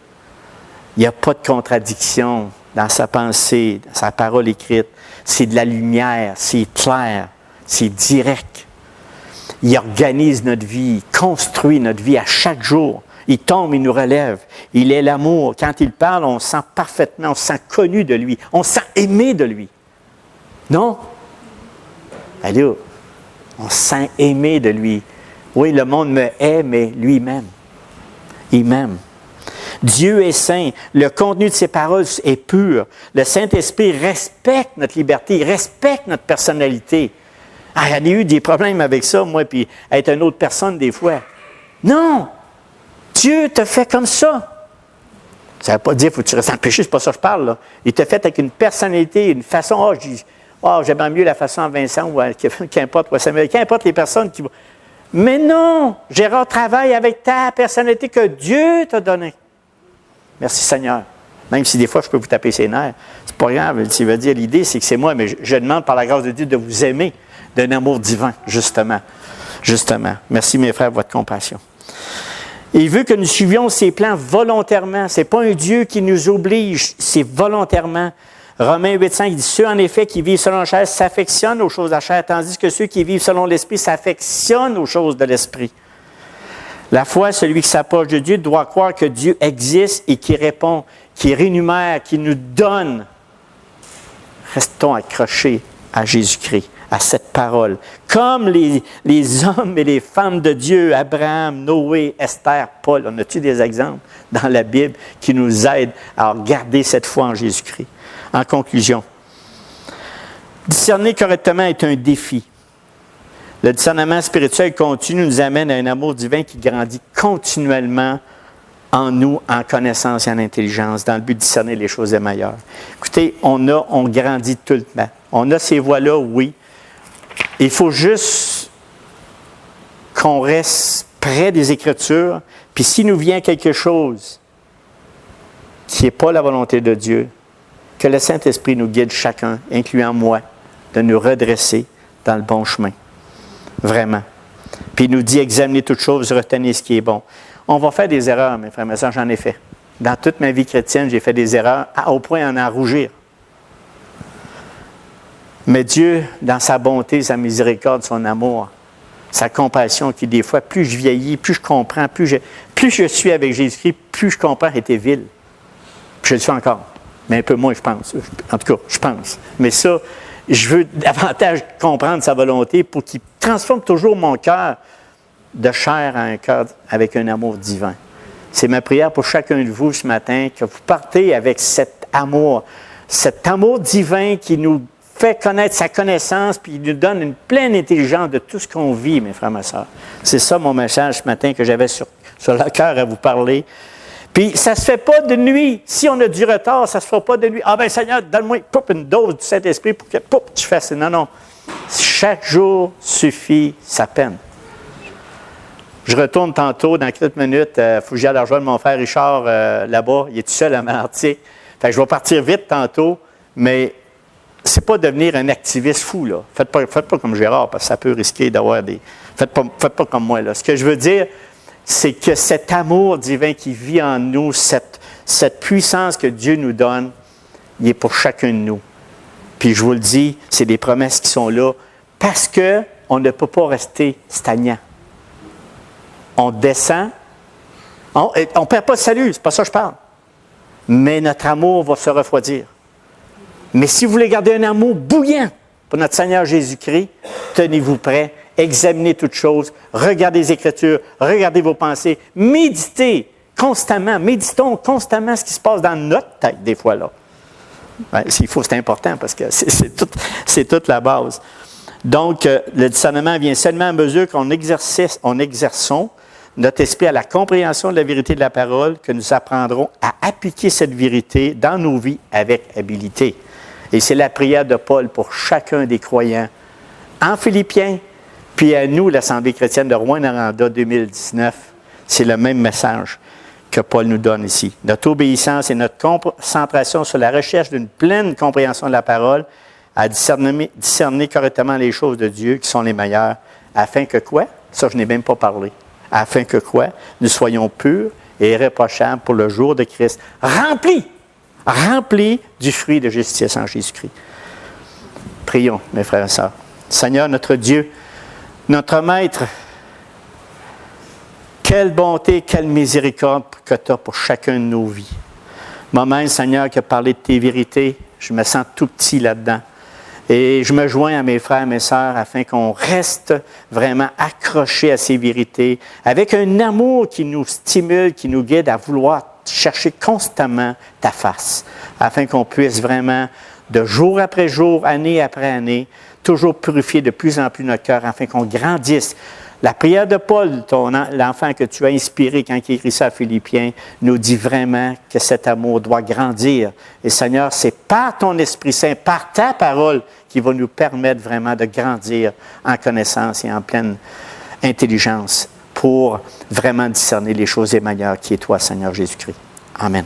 Il n'y a pas de contradiction dans sa pensée, dans sa parole écrite. C'est de la lumière, c'est clair, c'est direct. Il organise notre vie, il construit notre vie à chaque jour. Il tombe, il nous relève. Il est l'amour. Quand il parle, on sent parfaitement, on se sent connu de lui. On se sent aimé de lui. Non? Allô? On se sent aimé de lui. Oui, le monde me hait, mais lui m'aime. Il m'aime. Dieu est saint. Le contenu de ses paroles est pur. Le Saint-Esprit respecte notre liberté, il respecte notre personnalité. Ah, j'en ai eu des problèmes avec ça, moi, puis être une autre personne des fois. Non! Dieu te fait comme ça. Ça ne veut pas dire qu'il faut que tu restes en péché, c'est pas ça que je parle, là. Il te fait avec une personnalité, une façon. J'aimerais mieux la façon à Vincent ou qu'importe, Samuel, qu'importe les personnes qui vont. Mais non! Gérard travaille avec ta personnalité que Dieu t'a donnée. Merci Seigneur. Même si des fois je peux vous taper ses nerfs, c'est pas grave. Ça veut dire l'idée, c'est que c'est moi, mais je demande par la grâce de Dieu de vous aimer d'un amour divin, justement. Justement. Merci mes frères de votre compassion. Il veut que nous suivions ses plans volontairement. Ce n'est pas un Dieu qui nous oblige, c'est volontairement. Romains 8,5 dit « Ceux en effet qui vivent selon la chair s'affectionnent aux choses de la chair, tandis que ceux qui vivent selon l'esprit s'affectionnent aux choses de l'esprit. » La foi, celui qui s'approche de Dieu doit croire que Dieu existe et qui répond, qui rémunère, qui nous donne. Restons accrochés à Jésus-Christ, à cette parole. Comme les hommes et les femmes de Dieu, Abraham, Noé, Esther, Paul, on a-tu des exemples dans la Bible qui nous aident à garder cette foi en Jésus-Christ? En conclusion, discerner correctement est un défi. Le discernement spirituel continu nous amène à un amour divin qui grandit continuellement en nous, en connaissance et en intelligence, dans le but de discerner les choses meilleures. Écoutez, on grandit tout le temps. On a ces voies-là, oui. Il faut juste qu'on reste près des Écritures, puis s'il nous vient quelque chose qui n'est pas la volonté de Dieu, que le Saint-Esprit nous guide chacun, incluant moi, de nous redresser dans le bon chemin. Vraiment. Puis il nous dit, examinez toutes choses, retenez ce qui est bon. On va faire des erreurs, mes frères et sœurs, j'en ai fait. Dans toute ma vie chrétienne, j'ai fait des erreurs au point d'en rougir. Mais Dieu, dans sa bonté, sa miséricorde, son amour, sa compassion, qui des fois, plus je vieillis, plus je comprends, plus je suis avec Jésus-Christ, plus je comprends qu'il était vil. Puis je le suis encore. Mais un peu moins, je pense. En tout cas, je pense. Mais ça, je veux davantage comprendre sa volonté pour qu'il transforme toujours mon cœur de chair à un cœur avec un amour divin. C'est ma prière pour chacun de vous ce matin, que vous partez avec cet amour divin qui nous fait connaître sa connaissance, puis il nous donne une pleine intelligence de tout ce qu'on vit, mes frères et mes sœurs. C'est ça mon message ce matin que j'avais sur le cœur à vous parler. Puis ça ne se fait pas de nuit. Si on a du retard, ça ne se fera pas de nuit. Ah ben Seigneur, donne-moi une dose du Saint-Esprit pour que tu fasses. Non. Chaque jour suffit sa peine. Je retourne tantôt, dans quelques minutes, il faut que j'aille rejoindre mon frère Richard là-bas. Il est tout seul à Martinique. Fait que je vais partir vite tantôt, mais c'est pas devenir un activiste fou, là. Faites pas comme Gérard, parce que ça peut risquer d'avoir des... Faites pas comme moi, là. Ce que je veux dire, c'est que cet amour divin qui vit en nous, cette puissance que Dieu nous donne, il est pour chacun de nous. Puis je vous le dis, c'est des promesses qui sont là, parce qu'on ne peut pas rester stagnant. On descend, on ne perd pas le salut, c'est pas ça que je parle. Mais notre amour va se refroidir. Mais si vous voulez garder un amour bouillant pour notre Seigneur Jésus-Christ, tenez-vous prêts, examinez toutes choses, regardez les Écritures, regardez vos pensées, méditons constamment ce qui se passe dans notre tête, des fois là. Ben, s'il faut, c'est important parce que c'est toute la base. Donc, le discernement vient seulement à mesure qu'on exerçons notre esprit à la compréhension de la vérité de la parole, que nous apprendrons à appliquer cette vérité dans nos vies avec habileté. Et c'est la prière de Paul pour chacun des croyants en Philippiens, puis à nous, l'Assemblée chrétienne de Rouyn-Noranda 2019. C'est le même message que Paul nous donne ici. Notre obéissance et notre concentration sur la recherche d'une pleine compréhension de la parole, à discerner correctement les choses de Dieu qui sont les meilleures, afin que quoi? Ça, je n'ai même pas parlé. Afin que quoi? Nous soyons purs et irréprochables pour le jour de Christ, remplis du fruit de justice en Jésus-Christ. Prions, mes frères et sœurs. Seigneur, notre Dieu, notre Maître, quelle bonté, quelle miséricorde que tu as pour chacun de nos vies. Moi-même, Seigneur, qui a parlé de tes vérités, je me sens tout petit là-dedans. Et je me joins à mes frères et mes sœurs afin qu'on reste vraiment accrochés à ces vérités, avec un amour qui nous stimule, qui nous guide à vouloir chercher constamment ta face, afin qu'on puisse vraiment, de jour après jour, année après année, toujours purifier de plus en plus notre cœur, afin qu'on grandisse. La prière de Paul, l'enfant que tu as inspiré quand il écrit ça à Philippiens, nous dit vraiment que cet amour doit grandir. Et Seigneur, c'est par ton Esprit Saint, par ta parole, qui va nous permettre vraiment de grandir en connaissance et en pleine intelligence pour vraiment discerner les choses les meilleures qui est toi, Seigneur Jésus-Christ. Amen.